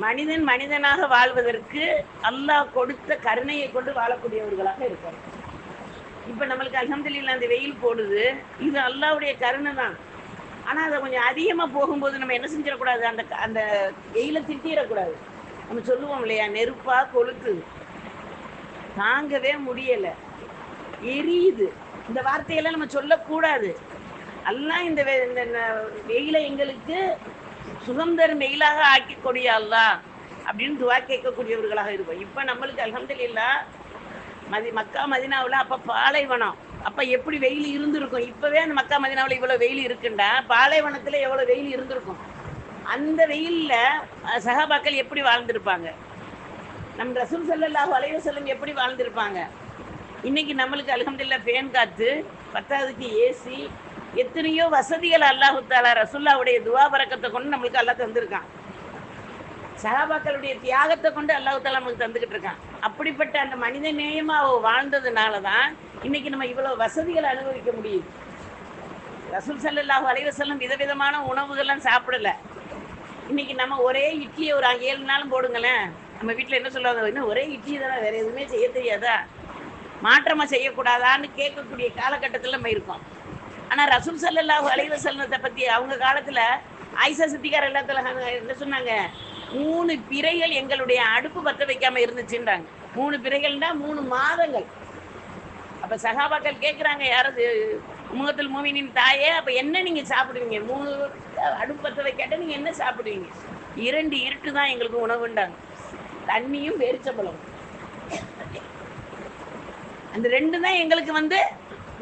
மனிதன் மனிதனாக வாழ்வதற்கு அல்லாஹ் கொடுத்த கருணையை கொண்டு வாழக்கூடியவர்களாக இருக்காங்க. இப்போ நம்மளுக்கு அல்ஹம்துலில்லாஹ் அந்த வெயில் போடுது, இது அல்லாஹ்வுடைய கருணை தான். ஆனால் அதை கொஞ்சம் அதிகமாக போகும்போது நம்ம என்ன செஞ்சிடக்கூடாது, அந்த அந்த வெயிலை திட்டிடக்கூடாது. நம்ம சொல்லுவோம் இல்லையா, நெருப்பாக கொளுத்து தாங்கவே முடியலை, எரியுது, இந்த வார்த்தையெல்லாம் நம்ம சொல்லக்கூடாது. அல்லாஹ் இந்த வெயிலை எங்களுக்கு சுதந்திரம் வெயிலாக ஆக்கி கொடியா அல்லாஹ் அப்படின்னு துவா கேட்கக்கூடியவர்களாக இருக்கும். இப்போ நம்மளுக்கு அல்ஹம்துலில்லாஹ் மக்கா மதினாவில் அப்போ பாலைவனம், அப்போ எப்படி வெயில் இருந்திருக்கும். இப்போவே அந்த மக்கா மதினாவில் இவ்வளோ வெயில் இருக்குண்டா, பாலைவனத்தில் எவ்வளோ வெயில் இருந்திருக்கும். அந்த வெயிலில் சஹாபாக்கள் எப்படி வாழ்ந்திருப்பாங்க, நம் ரசூல் ஸல்லல்லாஹு அலைஹி வஸல்லம் எப்படி வாழ்ந்திருப்பாங்க. இன்னைக்கு நம்மளுக்கு அல்ஹம்துலில்லாஹ் ஃபேன் காற்று பத்தாவதுக்கு ஏசி, எத்தனையோ வசதிகள் அல்லாஹு தஆலா ரசூலுல்லாஹ்வுடைய துவா பரக்கத்தை கொண்டு நம்மளுக்கு அல்லாஹ் தந்திருக்கான். சஹாபாக்களுடைய தியாகத்தை கொண்டு அல்லாஹு தஆலா நமக்கு தந்துக்கிட்டு இருக்கான். அப்படிப்பட்ட அந்த மனித நேயமாக வாழ்ந்ததுனால தான் இன்னைக்கு நம்ம இவ்வளோ வசதிகளை அனுபவிக்க முடியுது. ரசூல் ஸல்லல்லாஹு அலைஹி வஸல்லம் விதவிதமான உணவுகள்லாம் சாப்பிடலை. இன்னைக்கு நம்ம ஒரே இட்லியை ஒரு 7 நாளும் போடுங்களேன், நம்ம வீட்டில் என்ன சொல்லுவாங்க, இன்னும் ஒரே இட்லி தானே, வேறு எதுவுமே செய்ய தெரியாதா, மாற்றமாக செய்யக்கூடாதான்னு கேட்கக்கூடிய காலகட்டத்தில் நம்ம இருக்கோம். ஆனால் ரசூல் ஸல்லல்லாஹு அலைஹி வஸல்லத்தை பற்றி அவங்க காலத்தில் ஆயிஷா சித்திகார் எல்லாத்துல என்ன சொன்னாங்க, 3 பிறைகள் எங்களுடைய அடுப்பு பற்ற வைக்காமல் இருந்துச்சுன்றாங்க. 3 பிறைகள்னா 3 மாதங்கள். அப்போ சஹாபாக்கள் கேட்குறாங்க, யாராவது உம்மத்துல் மூமினின் தாயே, அப்போ என்ன நீங்கள் சாப்பிடுவீங்க, 3 அடுப்பு பற்ற வைக்காட்ட நீங்கள் என்ன சாப்பிடுவீங்க. 2 இருட்டு தான் எங்களுக்கு உணவுண்டாங்க, தண்ணியும் பேரிச்சம்பழம். அந்த 2 தான் எங்களுக்கு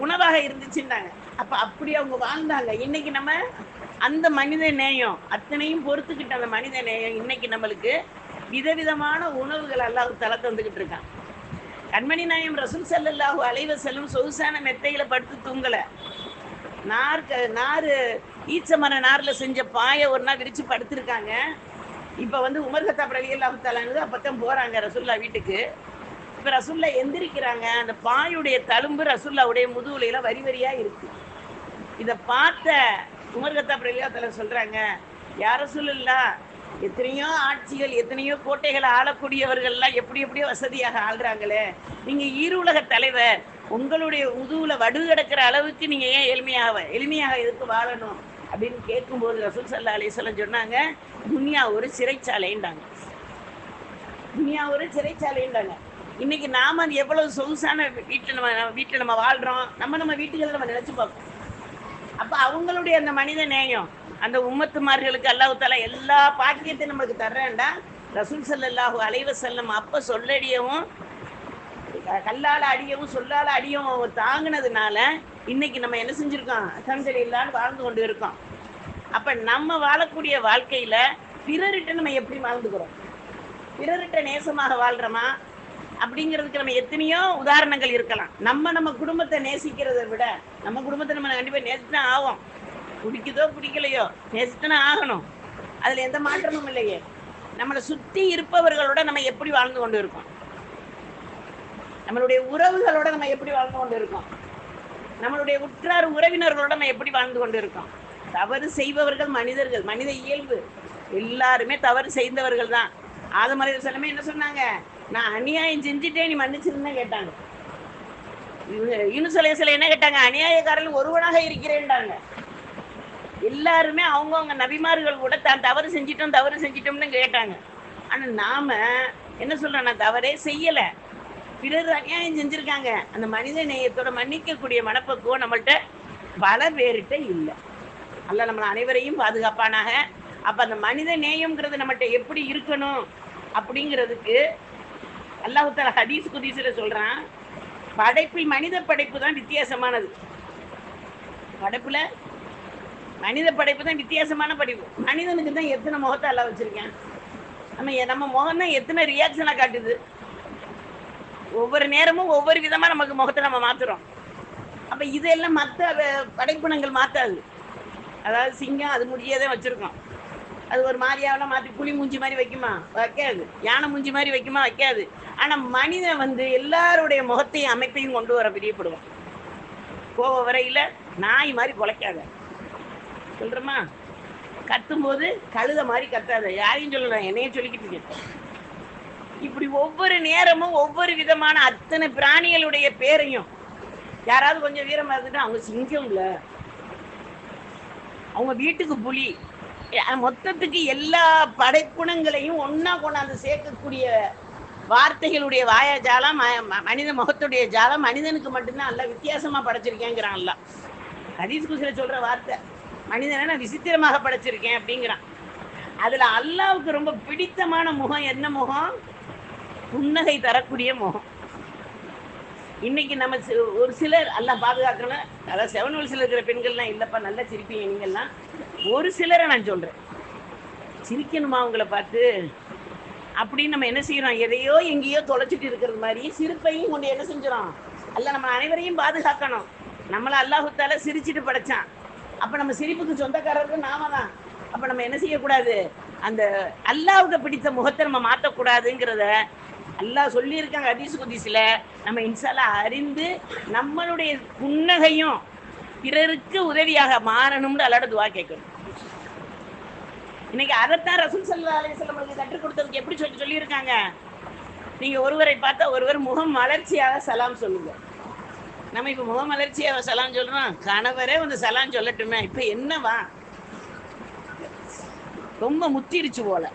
உணவாக இருந்துச்சுன்னாங்க. அப்போ அப்படி அவங்க வாழ்ந்தாங்க. இன்னைக்கு நம்ம அந்த மனித நேயம் அத்தனையும் பொறுத்துக்கிட்ட அந்த மனித நேயம் இன்னைக்கு நம்மளுக்கு விதவிதமான உணவுகள் அல்லாஹ் தஆலா தந்துக்கிட்டு இருக்கான். கண்மணி நாயம் ரசூல் ஸல்லல்லாஹு அலைஹி வஸல்லம் சொகுசான மெத்தையில படுத்து தூங்கலை, நார் ஈச்ச மர நாரில் செஞ்ச பாயை ஒரு நாள் விரித்து படுத்திருக்காங்க. இப்போ உமர் கத்தாப் ரலியல்லாஹு தஆலா அப்போத்தான் போகிறாங்க ரசூல்லா வீட்டுக்கு. இப்போ ரசூல்லா எந்திரிக்கிறாங்க, அந்த பாயுடைய தழும்பு ரசூல்லாவுடைய முதுகுலையில் வரி வரியாக இருக்குது. இதை பார்த்த உமர் கத்தாப் ரலியல்லாஹு தஆலா சொல்கிறாங்க, யா ரசூலுல்லாஹ், எத்தனையோ ஆட்சிகள் எத்தனையோ கோட்டைகளை ஆளக்கூடியவர்கள்லாம் எப்படி எப்படியோ வசதியாக ஆள்றாங்களே, நீங்கள் ஈருலக தலைவர், உங்களுடைய முதுகில் வடு கிடக்கிற அளவுக்கு நீங்கள் ஏன் எளிமையாக எதுக்கு வாழணும் அப்படின்னு கேட்கும்போது ரசூல் ஸல்லல்லாஹு அலைஹி வஸல்லம் சொன்னாங்க, துனியா ஒரு சிறைச்சாலைன்றாங்க. துனியா ஒரு சிறைச்சாலைன்றாங்க. இன்னைக்கு நாம் அது எவ்வளவு சொகுசான வீட்டில் நம்ம வாழ்கிறோம், நம்ம வீட்டுகளில் நம்ம நினச்சி பார்ப்போம். அப்போ அவங்களுடைய அந்த மனித நேயம், அந்த உம்மத்துமார்களுக்கு அல்லாஹ் தஆலா எல்லா பாக்கியத்தையும் நம்மளுக்கு தர்றேன்டா. ரசூல் ஸல்லல்லாஹு அலைஹி வஸல்லம் அப்போ சொல்லடியவும் கல்லால் அடியவும் சொல்லால் அடியவும் தாங்கினதுனால இன்னைக்கு நம்ம என்ன செஞ்சுருக்கோம், அல்ஹம்துலில்லாஹ் வாழ்ந்து கொண்டு இருக்கோம். அப்போ நம்ம வாழக்கூடிய வாழ்க்கையில் பிறர்கிட்ட நம்ம எப்படி வாழ்ந்துக்கிறோம், பிறர்கிட்ட நேசமாக வாழ்கிறோமா அப்படிங்கிறதுக்கு நம்ம எத்தனையோ உதாரணங்கள் இருக்கலாம். நம்ம குடும்பத்தை நேசிக்கிறதை விட நம்ம குடும்பத்தை நம்ம கண்டிப்பாக நேசிச்சுனா ஆகும், பிடிக்குதோ பிடிக்கலையோ நேசிச்சுனா ஆகணும், அதில் எந்த மாற்றமும் இல்லையே. நம்மளை சுற்றி இருப்பவர்களோட நம்ம எப்படி வாழ்ந்து கொண்டு இருக்கோம், நம்மளுடைய உறவுகளோட நம்ம எப்படி வாழ்ந்து கொண்டு இருக்கோம், நம்மளுடைய உற்றார் உறவினர்களோட நம்ம எப்படி வாழ்ந்து கொண்டு இருக்கோம். தவறு செய்பவர்கள் மனிதர்கள், மனித இயல்பு, எல்லாருமே தவறு செய்தவர்கள் தான். ஆதம் அலைஹிஸ்ஸலாம் என்ன சொன்னாங்க, நான் அநியாயம் செஞ்சுட்டேன், நீ மன்னிச்சிருந்தா கேட்டாங்க. யூனுஸ் அலைஹிஸ்ஸலாம் என்ன கேட்டாங்க, அநியாயக்காரர்கள் ஒருவனாக இருக்கிறேன்டாங்க. எல்லாருமே அவங்கவுங்க நபிமார்கள் கூட தான் தவறு செஞ்சிட்டோம்னு கேட்டாங்க. ஆனால் நாம் என்ன சொல்கிறோம், நான் தவறே செய்யலை, பிறர் அநியாயம் செஞ்சுருக்காங்க. அந்த மனித நேயத்தோட மன்னிக்கக்கூடிய மனப்பக்குவம் நம்மள்கிட்ட பல பேர்கிட்ட இல்லை. அல்லாஹ் நம்மளை அனைவரையும் பாதுகாப்பானாக. அப்போ அந்த மனித நேயம்ங்கிறது நம்மகிட்ட எப்படி இருக்கணும் அப்படிங்கிறதுக்கு அல்லாஹ் தஆலா ஹதீஸ் குதீஸில் சொல்கிறான், படைப்பில் மனித படைப்பு தான் வித்தியாசமானது. படைப்பில் மனித படைப்பு தான் வித்தியாசமான படைப்பு. மனிதனுக்கு தான் எத்தனை முகத்தை அல்லாஹ் வச்சுருக்கேன், நம்ம முகம் தான் எத்தனை ரியாக்ஷனாக காட்டுது. ஒவ்வொரு நேரமும் ஒவ்வொரு விதமாக நமக்கு முகத்தை நம்ம மாற்றுறோம். அப்போ இதெல்லாம் மற்ற படைப்பினங்கள் மாற்றாது. அதாவது சிங்கம் அது முடியதான் வச்சுருக்கோம், அது ஒரு மாதிரியாவெல்லாம் மாற்றி புலி மூஞ்சி மாதிரி வைக்குமா, வைக்காது. யானை மூஞ்சி மாதிரி வைக்குமா, வைக்காது. ஆனால் மனிதன் எல்லாருடைய முகத்தையும் அமைப்பையும் கொண்டு வர பிரியப்படுவான். கோவ வரையில் நாய் மாதிரி குலைக்காத சொல்கிறோமா, கத்தும் போது கழுத மாதிரி கத்தாத, யாரையும் சொல்லலாம், என்னையும் சொல்லிக்கிட்டு இருக்கேன். இப்படி ஒவ்வொரு நேரமும் ஒவ்வொரு விதமான அத்தனை பிராணிகளுடைய பேரையும் யாராவது கொஞ்சம் வீரமா இருந்துட்டு அவங்க சிங்கம்ல, அவங்க வீட்டுக்கு புலி, மொத்தத்துக்கு எல்லா படைப்புணங்களையும் ஒன்னா கொண்டாந்து சேர்க்கக்கூடிய வார்த்தைகளுடைய வாயாஜாலம், மனித முகத்துடைய ஜாலம் மனிதனுக்கு மட்டும்தான் அல்ல வித்தியாசமா படைச்சிருக்கேங்கிறான்ல. ஹதீஸ் குஸ்ல சொல்ற வார்த்தை, மனிதனை நான் விசித்திரமாக படைச்சிருக்கேன் அப்படிங்கிறான். அதுல அல்லாவுக்கு ரொம்ப பிடித்தமான முகம் என்ன முகம்? புன்னகை தரக்கூடிய முகம். இன்னைக்கு நம்ம ஒரு சிலர் எல்லாம் பாதுகாக்கணும், அதாவது 7 வயசுல இருக்கிற பெண்கள்லாம் இல்லப்பா நல்லா சிரிப்பீங்க நீங்கள்லாம், ஒரு சிலரை நான் சொல்றேன், சிரிக்கணுமா அவங்கள பார்த்து அப்படின்னு நம்ம என்ன செய்யறோம், எதையோ எங்கேயோ தொலைச்சிட்டு இருக்கிறது மாதிரி சிரிப்பையும் கொண்டு என்ன செஞ்சிடும், அல்ல நம்ம அனைவரையும் பாதுகாக்கணும். நம்மளை அல்லாஹுத்தால சிரிச்சுட்டு படைச்சான். அப்ப நம்ம சிரிப்புக்கு சொந்தக்காரர்கள் நாம தான். அப்ப நம்ம என்ன செய்யக்கூடாது, அந்த அல்லாஹ்வுக்கு பிடித்த முகத்தை நம்ம மாற்றக்கூடாதுங்கிறத அல்லாஹ் சொல்லியிருக்காங்க ஹதீஸ் குதீஸ்ல. நம்ம இன்ஷால்லா அறிந்து நம்மளுடைய புன்னகையும் பிறருக்கு உதவியாக மாறணும்னு அல்லாஹ்ட்ட துஆ கேட்கணும். இன்னைக்கு அதைத்தான் ரசூல் ஸல்லல்லாஹு அலைஹி வஸல்லம் கற்றுக் கொடுத்ததுக்கு எப்படி சொல்லியிருக்காங்க, நீங்க ஒருவரை பார்த்தா ஒருவர் முகம் மலர்ச்சியாக சலாம் சொல்லுங்க. நம்ம இப்ப முகம் மலர்ச்சியாக சலாம் சொல்றோம், கணவரே வந்து சலாம் சொல்லட்டுமே, இப்ப என்னவா ரொம்ப முத்திருச்சு போல.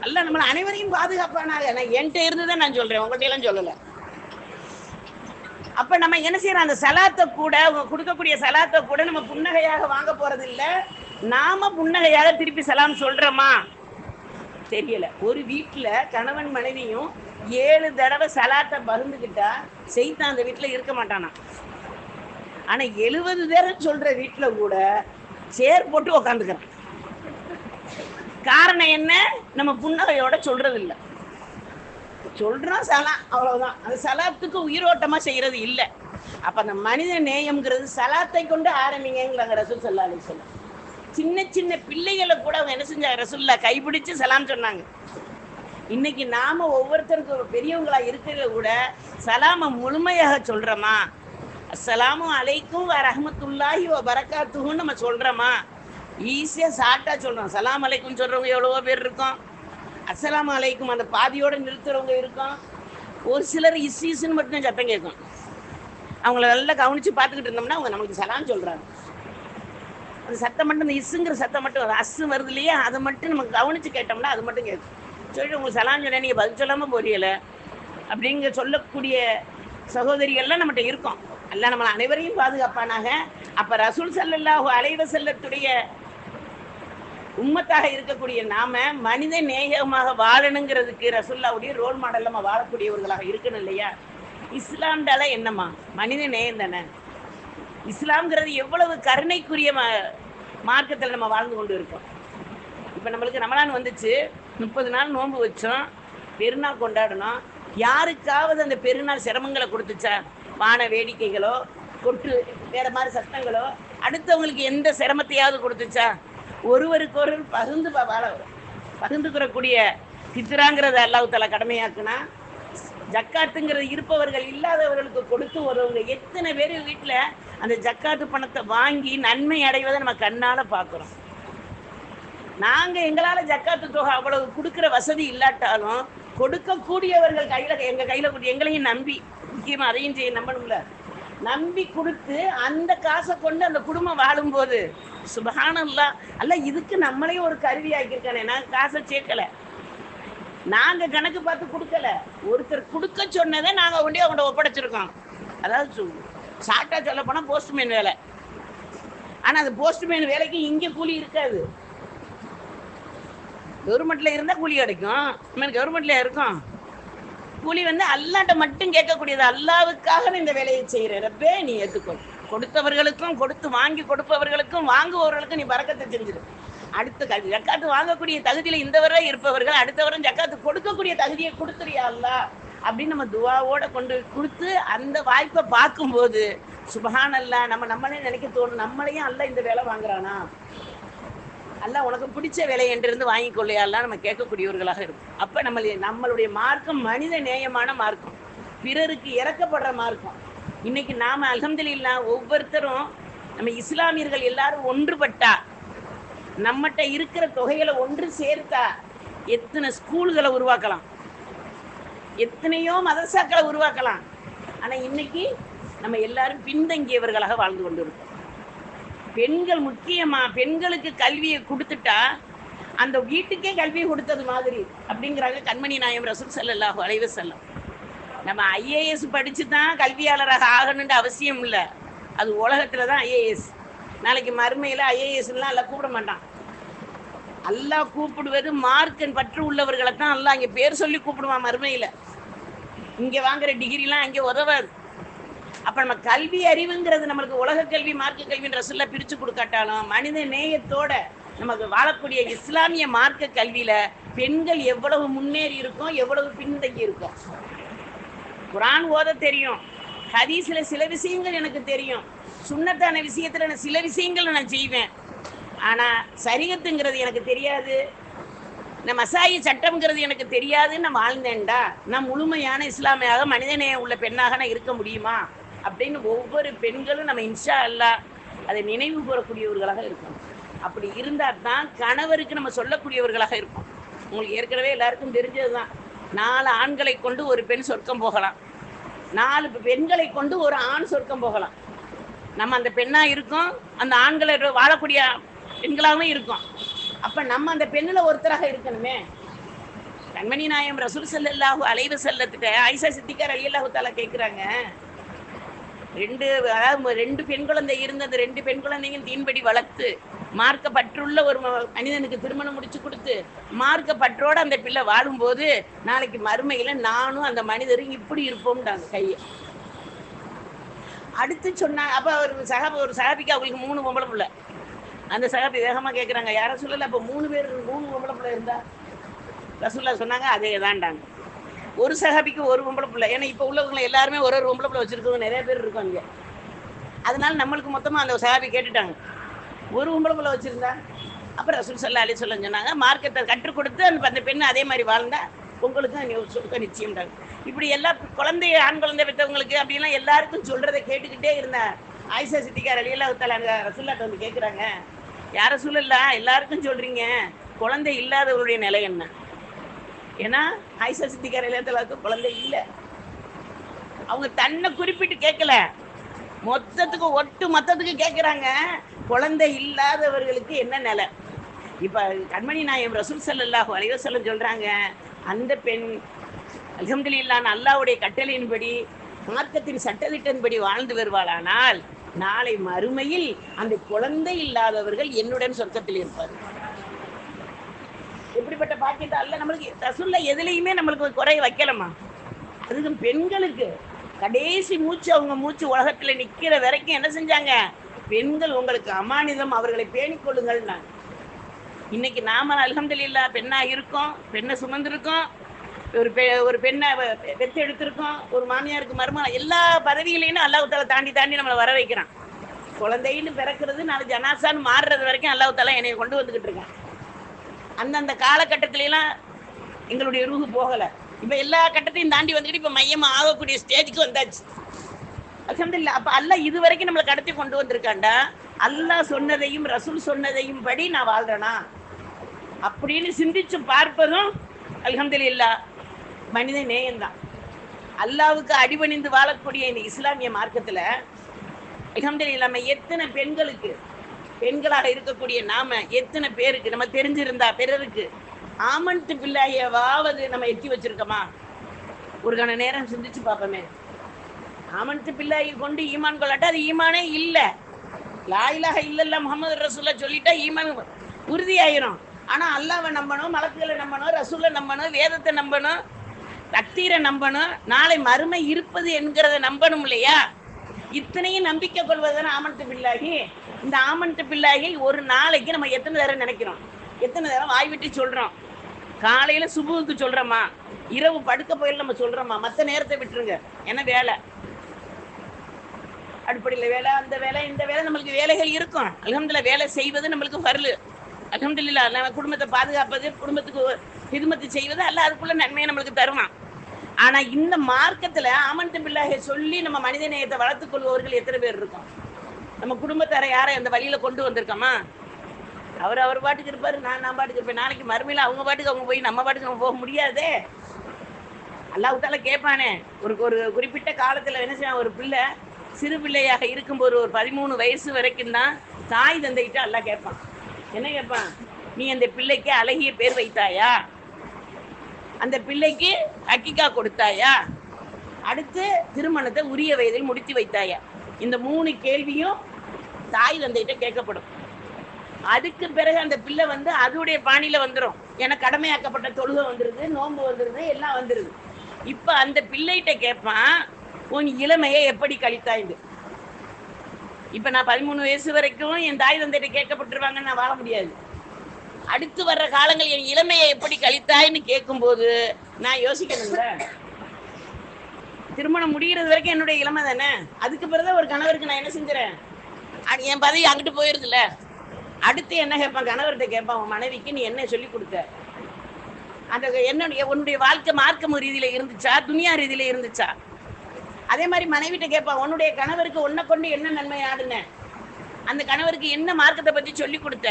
அல்ல நம்மள அனைவரையும் பாதுகாப்பானாங்க. நான் என்கிட்ட இருந்துதான் நான் சொல்றேன், உங்கள்கிட்ட எல்லாம் சொல்லல. அப்ப நம்ம என்ன செய்யறோம், அந்த சலாத்தை கூட கொடுக்கக்கூடிய சலாத்தை கூட நம்ம புன்னகையாக வாங்க போறது இல்ல, நாம புன்னகையாக திருப்பி சலாம் சொல்றோமா தெரியல. ஒரு வீட்டுல கணவன் மனைவியும் 7 தடவை சலாத்தை பகிர்ந்துக்கிட்டா செய்தான் அந்த வீட்டுல இருக்க மாட்டானா. ஆனா 70 தடவை சொல்ற வீட்டுல கூட சேர் போட்டு உக்காந்துக்கிறான். காரணம் என்ன, நம்ம புன்னகையோட சொல்றது இல்லை, சொல்றோம் சலாம் அவ்வளவுதான். அந்த சலாத்துக்கு உயிரோட்டமா செய்யறது இல்லை. அப்ப அந்த மனித நேயம்ங்கிறது சலாத்தை கொண்டு ஆரம்பிங்கிறாங்க ரசூல் ஸல்லல்லாஹு அலைஹி வஸல்லம். சின்ன சின்ன பிள்ளைகளை கூட அவங்க என்ன செஞ்சாங்க, ரசூல்லா கைப்பிடிச்சு சலாம் சொன்னாங்க. இன்னைக்கு நாம ஒவ்வொருத்தருக்கு பெரியவங்களா இருக்கிறத கூட சலாம முழுமையாக சொல்றோமா, அஸ்ஸலாமு அலைக்கும் வ ரஹ்மத்துல்லாஹி வ பரக்காத்துஹுன்னு நம்ம சொல்றோமா? ஈஸியா ஷார்ட்டா சொல்றோம். சலாம் அலைக்கும் சொல்றவங்க எவ்வளவோ பேர் இருக்கோம், அஸ்ஸலாமு அலைக்கும் அந்த பாதியோட நிறுத்துறவங்க இருக்கோம். ஒரு சிலர் இஸ்ஸுன்னு மட்டும் சத்தம் கேட்கும். அவங்கள நல்லா கவனிச்சு பார்த்துக்கிட்டு இருந்தோம்னா அவங்க நமக்கு சலாம் சொல்றாங்க. அந்த சத்தம் மட்டும், இந்த இஸ்ஸுங்கிற சத்தம் மட்டும், அஸ்ஸு வருது இல்லையா, அதை மட்டும் நமக்கு கவனிச்சு கேட்டோம்னா அது மட்டும் கேட்கும். சொல்லிட்டு உங்களுக்கு சலாம் சொன்னேன், நீங்க பதில் சொல்லாம போறீல அப்படிங்க சொல்லக்கூடிய சகோதரிகள்லாம் நம்மகிட்ட இருக்கோம். அல்ல நம்மளை அனைவரையும் பாதுகாப்பானாக. அப்ப ரசூல் ஸல்லல்லாஹு அலைஹி வஸல்லத்துடைய உம்மத்தாக இருக்கக்கூடிய நாம மனித நேயமாக வாழணுங்கிறதுக்கு ரசூலுல்லாஹ்வுடைய ரோல் மாடல் நம்ம வாழக்கூடியவர்களாக இருக்கணும் இல்லையா? இஸ்லாம்டால என்னம்மா, மனித நேயம் தானே. இஸ்லாம்ங்கிறது எவ்வளவு கருணைக்குரிய மார்க்கத்தில் நம்ம வாழ்ந்து கொண்டு இருக்கோம். இப்போ நம்மளுக்கு ரமலான் வந்துச்சு, 30 நாள் நோன்பு வச்சோம், பெருநாள் கொண்டாடணும். யாருக்காவது அந்த பெருநாள் சிரமங்களை கொடுத்துச்சா? வான வேடிக்கைகளோ கொட்டு வேற மாதிரி சத்தங்களோ அடுத்தவங்களுக்கு எந்த சிரமத்தையாவது கொடுத்துச்சா? ஒருவருக்கு பகிர்ந்துக்கிறக்கூடிய ஃபித்ராங்கிறத அல்லாஹ் தஆலா கடமையாக்குனா, ஜக்காத்துங்கிறது இருப்பவர்கள் இல்லாதவர்களுக்கு கொடுத்து வருவங்க எத்தனை பேர் வீட்டில் அந்த ஜக்காத்து பணத்தை வாங்கி நன்மை அடைவதை நம்ம கண்ணால பார்க்குறோம். நாங்க எங்களால ஜக்காத்து தொகை அவ்வளவு கொடுக்குற வசதி இல்லாட்டாலும் கொடுக்கக்கூடியவர்கள் எங்க கையில கொடுத்து எங்களையும் நம்பி, முக்கியமா அதையும் செய்ய நம்பணும்ல, நம்பி கொடுத்து அந்த காசை கொண்டு அந்த குடும்பம் வாழும்போது சுபஹானல்லாஹ், அல்ல இதுக்கு நம்மளையும் ஒரு கருவி ஆக்கியிருக்கானே. நாங்க காசை சேர்க்கல, நாங்க கணக்கு பார்த்து கொடுக்கல, ஒருத்தர் கொடுக்க சொன்னதை நாங்க கொண்டே அவங்கள்ட்ட ஒப்படைச்சிருக்கோம். அதாவது ஷார்ட்டா சொல்ல போனா போஸ்ட்மேன் வேலை. ஆனா அந்த போஸ்ட்மேன் வேலைக்கு இங்க கூலி இருக்காது. கவர்மெண்ட்ல இருந்தா கூலி கிடைக்கும், கவர்மெண்ட்ல இருக்கும். கூலி வந்து அல்லாட்ட மட்டும் கேட்கக்கூடியது. அல்லாவுக்காக இந்த வேலையை செய்யற ரப்பே நீ ஏத்துக்கோ. கொடுத்தவர்களுக்கும் கொடுத்து வாங்கி கொடுப்பவர்களுக்கும் வாங்குபவர்களுக்கும் நீ பரக்கத்தை செஞ்சிரு. அடுத்த ஜக்காத்து வாங்கக்கூடிய தகுதியில இந்த வரை இருப்பவர்கள் அடுத்த வரும் ஜக்காத்து கொடுக்கக்கூடிய தகுதியை கொடுத்துறியா அல்லாஹ் அப்படின்னு நம்ம துவாவோட கொண்டு கொடுத்து அந்த வாய்ப்பை பார்க்கும்போது சுபஹானல்லாஹ், நம்மளே நினைக்க தோணும், நம்மளையும் அல்ல இந்த வேலை வாங்குறானா, அல்ல உனக்கு பிடிச்ச வேலை என்றிருந்து வாங்கி கொள்ளையாலாம் நம்ம கேட்கக்கூடியவர்களாக இருக்கும். அப்ப நம்மளுடைய மார்க்கம் மனித நேயமான மார்க்கம், பிறருக்கு இறக்கப்படுற மார்க்கம். இன்னைக்கு நாம அல்ஹம்துலில்லாஹ் ஒவ்வொருத்தரும் நம்ம இஸ்லாமியர்கள் எல்லாரும் ஒன்றுபட்டா நம்மகிட்ட இருக்கிற தொகைகளை ஒன்று சேர்த்தா எத்தனை ஸ்கூல்களை உருவாக்கலாம், எத்தனையோ மதரசாக்களை உருவாக்கலாம். ஆனா இன்னைக்கு நம்ம எல்லாரும் பின்தங்கியவர்களாக வாழ்ந்து கொண்டிருக்கோம். பெண்கள் முக்கியமா, பெண்களுக்கு கல்வியை கொடுத்துட்டா அந்த வீட்டுக்கே கல்வியை கொடுத்தது மாதிரி அப்படிங்கிறாங்க கண்மணி நாயம் ரசூல் ஸல்லல்லாஹு அலைஹி வஸல்லம். நம்ம ஐஏஎஸ் படிச்சு தான் கல்வியாளராக ஆகணும்னு அவசியம் இல்லை. அது உலகத்துல தான் ஐஏஎஸ். நாளைக்கு மறுமையில ஐஏஎஸ்லாம் எல்லாம் கூப்பிட மாட்டான். அல்லாஹ் கூப்பிடுவது மார்க்கன் பற்று உள்ளவர்களை தான் அல்லாஹ் அங்கே பேர் சொல்லி கூப்பிடுவான் மறுமையில. இங்க வாங்குற டிகிரிலாம் அங்கே உதவாது. அப்ப நம்ம கல்வி அறிவுங்கிறது நம்மளுக்கு உலக கல்வி மார்க்க கல்வின்ற ரசூலுல்லாஹ் பிரிச்சு கொடுக்காட்டாலும் மனித நேயத்தோட நமக்கு வாழக்கூடிய இஸ்லாமிய மார்க்க கல்வியில பெண்கள் எவ்வளவு முன்னேறி இருக்கும், எவ்வளவு பின்தங்கி இருக்கும். குர்ஆன் ஓத தெரியும், ஹதீஸ்ல சில விஷயங்கள் எனக்கு தெரியும், சுன்னத்தான விஷயத்துல நான் சில விஷயங்கள் நான் செய்வேன். ஆனா சரியத்துங்கிறது எனக்கு தெரியாது, இந்த மசாயி சட்டம்ங்கிறது எனக்கு தெரியாதுன்னு நான் வாழ்ந்தேன்டா நான் முழுமையான இஸ்லாமியாக மனிதநேயம் உள்ள பெண்ணாக நான் இருக்க முடியுமா அப்படின்னு ஒவ்வொரு பெண்களும் நம்ம இன்ஷா அல்லாஹ் அதை நினைவு கூறக்கூடியவர்களாக இருக்கணும். அப்படி இருந்தால் தான் கணவருக்கு நம்ம சொல்லக்கூடியவர்களாக இருப்போம். உங்களுக்கு ஏற்கனவே எல்லாருக்கும் தெரிஞ்சதுதான், 4 ஆண்களை கொண்டு ஒரு பெண் சொர்க்கம் போகலாம், 4 பெண்களை கொண்டு ஒரு ஆண் சொர்க்கம் போகலாம். நம்ம அந்த பெண்ணா இருக்கோம், அந்த ஆண்களை வாழக்கூடிய பெண்களாகவும் இருக்கும். அப்ப நம்ம அந்த பெண்ணுல ஒருத்தராக இருக்கணுமே. கண்மணி நாயம் ரசூல் ஸல்லல்லாஹு அலைஹி வஸல்லத்திட்ட ஆயிஷா சித்திகா ரலியல்லாஹு தஆலா கேட்குறாங்க, 2 பெண் குழந்தை இருந்த அந்த 2 பெண் குழந்தையும் தீன்படி வளர்த்து மார்க்க பற்றுள்ள ஒரு மனிதனுக்கு திருமணம் முடிச்சு கொடுத்து மார்க்க பற்றோட அந்த பிள்ளை வாழும்போது நாளைக்கு மறுமையில நானும் அந்த மனிதரும் இப்படி இருப்போம்டாங்க கையை அடுத்து சொன்னாங்க. அப்ப ஒரு சஹாபிக்கு அவங்களுக்கு 3 பொம்பளை பிள்ளை. அந்த சஹாபி வேகமா கேட்குறாங்க, யார சொல்லல அப்போ 3 பேர் 3 பொம்பளை பிள்ளை இருந்தா? ரசூலுல்லாஹ் சொன்னாங்க அதே தான்டாங்க. ஒரு சஹாபிக்கு ஒரு பொம்பளை பிள்ளை. ஏன்னா இப்போ உள்ளவங்களை எல்லாருமே ஒரு பொம்பளை பிள்ளை வச்சிருக்கவங்க நிறைய பேர் இருக்காங்க. அதனால நம்மளுக்கு மொத்தமாக அந்த சஹாபி கேட்டுட்டாங்க, ஒரு பொம்பளை பிள்ளை வச்சிருந்தா. அப்புறம் ரசூல் ஸல்லல்லாஹு அலைஹி வஸல்லம் சொன்னாங்க, மார்க்கத்தை கற்றுக் கொடுத்து அந்த பெண்ணு அதே மாதிரி வாழ்ந்தா உங்களுக்கு சொல்ல நிச்சயம்டாங்க. இப்படி எல்லா ஆண் குழந்தை பெற்றவங்களுக்கு அப்படிலாம் எல்லாருக்கும் சொல்றதை கேட்டுக்கிட்டே இருந்தேன். ஆயிஷா சித்திகா ரலியல்லாஹு தஆலா ரசூலுல்லாஹ் வந்து கேட்குறாங்க, யார ரசூலுல்லாஹ் எல்லாருக்கும் சொல்றீங்க, குழந்தை இல்லாதவருடைய நிலை என்ன? ஏன்னா ஆயிஷா சித்திகா ரலியல்லாஹு தஆலாவுக்கு குழந்தை இல்லை. அவங்க தன்னை குறிப்பிட்டு கேட்கல, மொத்தத்துக்கு கேட்குறாங்க, குழந்தை இல்லாதவர்களுக்கு என்ன நிலை. இப்போ கண்மணி நாயம் ரசூல் ஸல்லல்லாஹு அலைஹி வஸல்லம் சொல்றாங்க, அந்த பெண் அல்ஹம்துலில்லாஹ் அல்லாஹ்வுடைய கட்டளையின்படி மார்க்கத்தின் சட்டத்திட்டன்படி வாழ்ந்து வருவாளானால் நாளை மறுமையில் அந்த குழந்தை இல்லாதவர்கள் என்னுடன் சொர்க்கத்தில் இருப்பார். எப்படிப்பட்ட பாக்கியத்தை அல்ல நம்மளுக்கு ரசூலுல்லாஹ் எதுலையுமே நம்மளுக்கு குறை வைக்கலமா. அதுக்கும் பெண்களுக்கு கடைசி மூச்சு, அவங்க மூச்சு உலகத்துல நிக்கிற வரைக்கும் என்ன செஞ்சாங்க, பெண்கள் உங்களுக்கு அமானிதம், அவர்களை பேணிக்கொள்ளுங்கள். இன்னைக்கு நாம அல்ஹம்துலில்லாஹ் பெண்ணா இருக்கோம், பெண்ணை சுமந்திருக்கோம், ஒரு பெண்ணை பெற்று எடுத்திருக்கோம், ஒரு மாமியாருக்கு மருமகன், எல்லா பதவிகளையும் அல்லாஹ் தஆலா தாண்டி நம்மளை வர வைக்கிறான். குழந்தைன்னு பிறக்கிறது 4 ஜனாசான்னு மாறுறது வரைக்கும் அல்லாஹ் தஆலா என்னை கொண்டு வந்துகிட்டு இருக்கேன். அந்தந்த காலகட்டத்திலாம் எங்களுடைய ரூஹு போகலை. இப்போ எல்லா கட்டத்தையும் தாண்டி வந்துக்கிட்டு இப்போ மையமா ஆகக்கூடிய ஸ்டேஜுக்கு வந்தாச்சு அல்ஹம்துலில்லாஹ். அப்போ அல்லாஹ் இது வரைக்கும் நம்மளை கடத்தி கொண்டு வந்திருக்காண்டா, அல்லாஹ் சொன்னதையும் ரசூல் சொன்னதையும் படி நான் வாழ்றேனா அப்படின்னு சிந்திச்சு பார்ப்பதும் அல்ஹம்துலில்லாஹ் மனித நேயம்தான். அல்லாஹ்வுக்கு அடிபணிந்து வாழக்கூடிய இந்த இஸ்லாமிய மார்க்கத்தில் அல்ஹம்துலில்லாஹ் நம்ம எத்தனை பெண்களாக இருக்கக்கூடிய நாம எத்தனை பேருக்கு நம்ம தெரிஞ்சிருந்தா பிறருக்கு ஆமன்து பில்லாஹியவாவது நம்ம எட்டி வச்சிருக்கோமா? ஒரு கண நேரம் சிந்திச்சு பார்ப்போமே. ஆமன்து பில்லாஹி கொண்டு ஈமான் கொள்ளாட்டா அது ஈமானே இல்லை. லா இலாஹ இல்லல்லாஹ் முஹம்மது ரசூலுல்லாஹ் சொல்லிட்டா ஈமான் உறுதியாயிரும். ஆனா அல்லாஹ்வை நம்பணும், மலக்குகளை நம்பணும், ரசூலை நம்பணும், வேதத்தை நம்பணும், தக்தீரை நம்பணும், நாளை மறுமை இருப்பது என்கிறத நம்பணும் இல்லையா? இத்தனையும் நம்பிக்கை கொள்வதுதானே ஆமன்து பில்லாஹி. இந்த ஆமன்து பில்லாஹி ஒரு நாளைக்கு நம்ம எத்தனை தடவை நினைக்கிறோம், எத்தனை தடவை வாய் விட்டு சொல்றோம்? காலையில சுபுவுக்கு சொல்றோமா, இரவு படுக்க போயில நம்ம சொல்றோமா? மற்ற நேரத்தை விட்டுருங்க, ஏன்னா வேலை, அடிப்படையில் வேலை, அந்த வேலை, இந்த வேலை, நம்மளுக்கு வேலைகள் இருக்கும். அல்ஹம்துலில்லாஹ் வேலை செய்வது நம்மளுக்கு ஃபர்லு. அல்ஹம்துலில்லாஹ் நம்ம குடும்பத்தை பாதுகாப்பது, குடும்பத்துக்கு ஹிதுமத்து செய்வது அல்ல, அதுக்குள்ள நன்மையை நம்மளுக்கு தருவான். ஆனா இந்த மார்க்கத்துல ஆமன்து பில்லாஹி சொல்லி நம்ம மனித நேயத்தை வளர்த்துக் கொள்பவர்கள் எத்தனை பேர் இருக்கோம்? நம்ம குடும்பத்தாரை யாரை அந்த வழியில கொண்டு வந்திருக்கோமா? அவர் பாட்டுக்கு இருப்பாரு, நான் பாட்டுக்கு இருப்பேன். நாளைக்கு மறுமையில அவங்க பாட்டுக்கு அவங்க போய் நம்ம பாட்டுக்கு நம்ம போக முடியாதே. அல்லாஹ் தால கேட்பானே. ஒரு ஒரு குறிப்பிட்ட காலத்துல என்ன செய்வான், ஒரு பிள்ளை சிறு பிள்ளையாக இருக்கும்போது ஒரு 13 வயசு வரைக்கும் தான் தாய் தந்தைகிட்ட அல்லாஹ் கேட்பான். என்ன கேட்பான்? நீ அந்த பிள்ளைக்கு அழகிய பேர் வைத்தாயா, அந்த பிள்ளைக்கு அக்கிகா கொடுத்தாயா, அடுத்து திருமணத்தை உரிய வயதில் முடித்து வைத்தாயா. இந்த 3 கேள்வியும் தாய் தந்தைகிட்ட கேட்கப்படும். அதுக்கு பிறகு அந்த பிள்ளை வந்து அதோடைய பாணியில வந்துடும். எனக்கு கடமையாக்கப்பட்ட தொழுகை வந்துருது, நோன்பு வந்துருது, எல்லாம் வந்துருது. இப்ப அந்த பிள்ளைகிட்ட கேட்பான், உன் இளமையை எப்படி கழித்தாய்ந்து. இப்ப நான் 13 வயசு வரைக்கும் என் தாய் தந்தைகிட்ட கேட்கப்பட்டுருவாங்கன்னு நான் வாழ முடியாது. அடுத்து வர்ற காலங்கள் என் இளமையை எப்படி கழித்தாய்ன்னு கேட்கும்போது நான் யோசிக்கணும்ல. திருமணம் முடிகிறது வரைக்கும் என்னுடைய இளமை தானே. அதுக்கு பிறகு ஒரு கணவருக்கு நான் என்ன செஞ்சுறேன், என் பதவி அங்கிட்டு போயிருதுல. அடுத்து என்ன கேட்பான், கணவர்கிட்ட கேட்பான், உன் மனைவிக்கு நீ என்ன சொல்லி கொடுத்த, அந்த என்னுடைய உன்னுடைய வாழ்க்கை மார்க்கம் ரீதியில இருந்துச்சா, துனியா ரீதியில இருந்துச்சா. அதே மாதிரி மனைவிட்ட கேட்பான், உன்னுடைய கணவருக்கு உன்னை கொண்டு என்ன நன்மை ஆடுன, அந்த கணவருக்கு என்ன மார்க்கத்தை பத்தி சொல்லி கொடுத்த,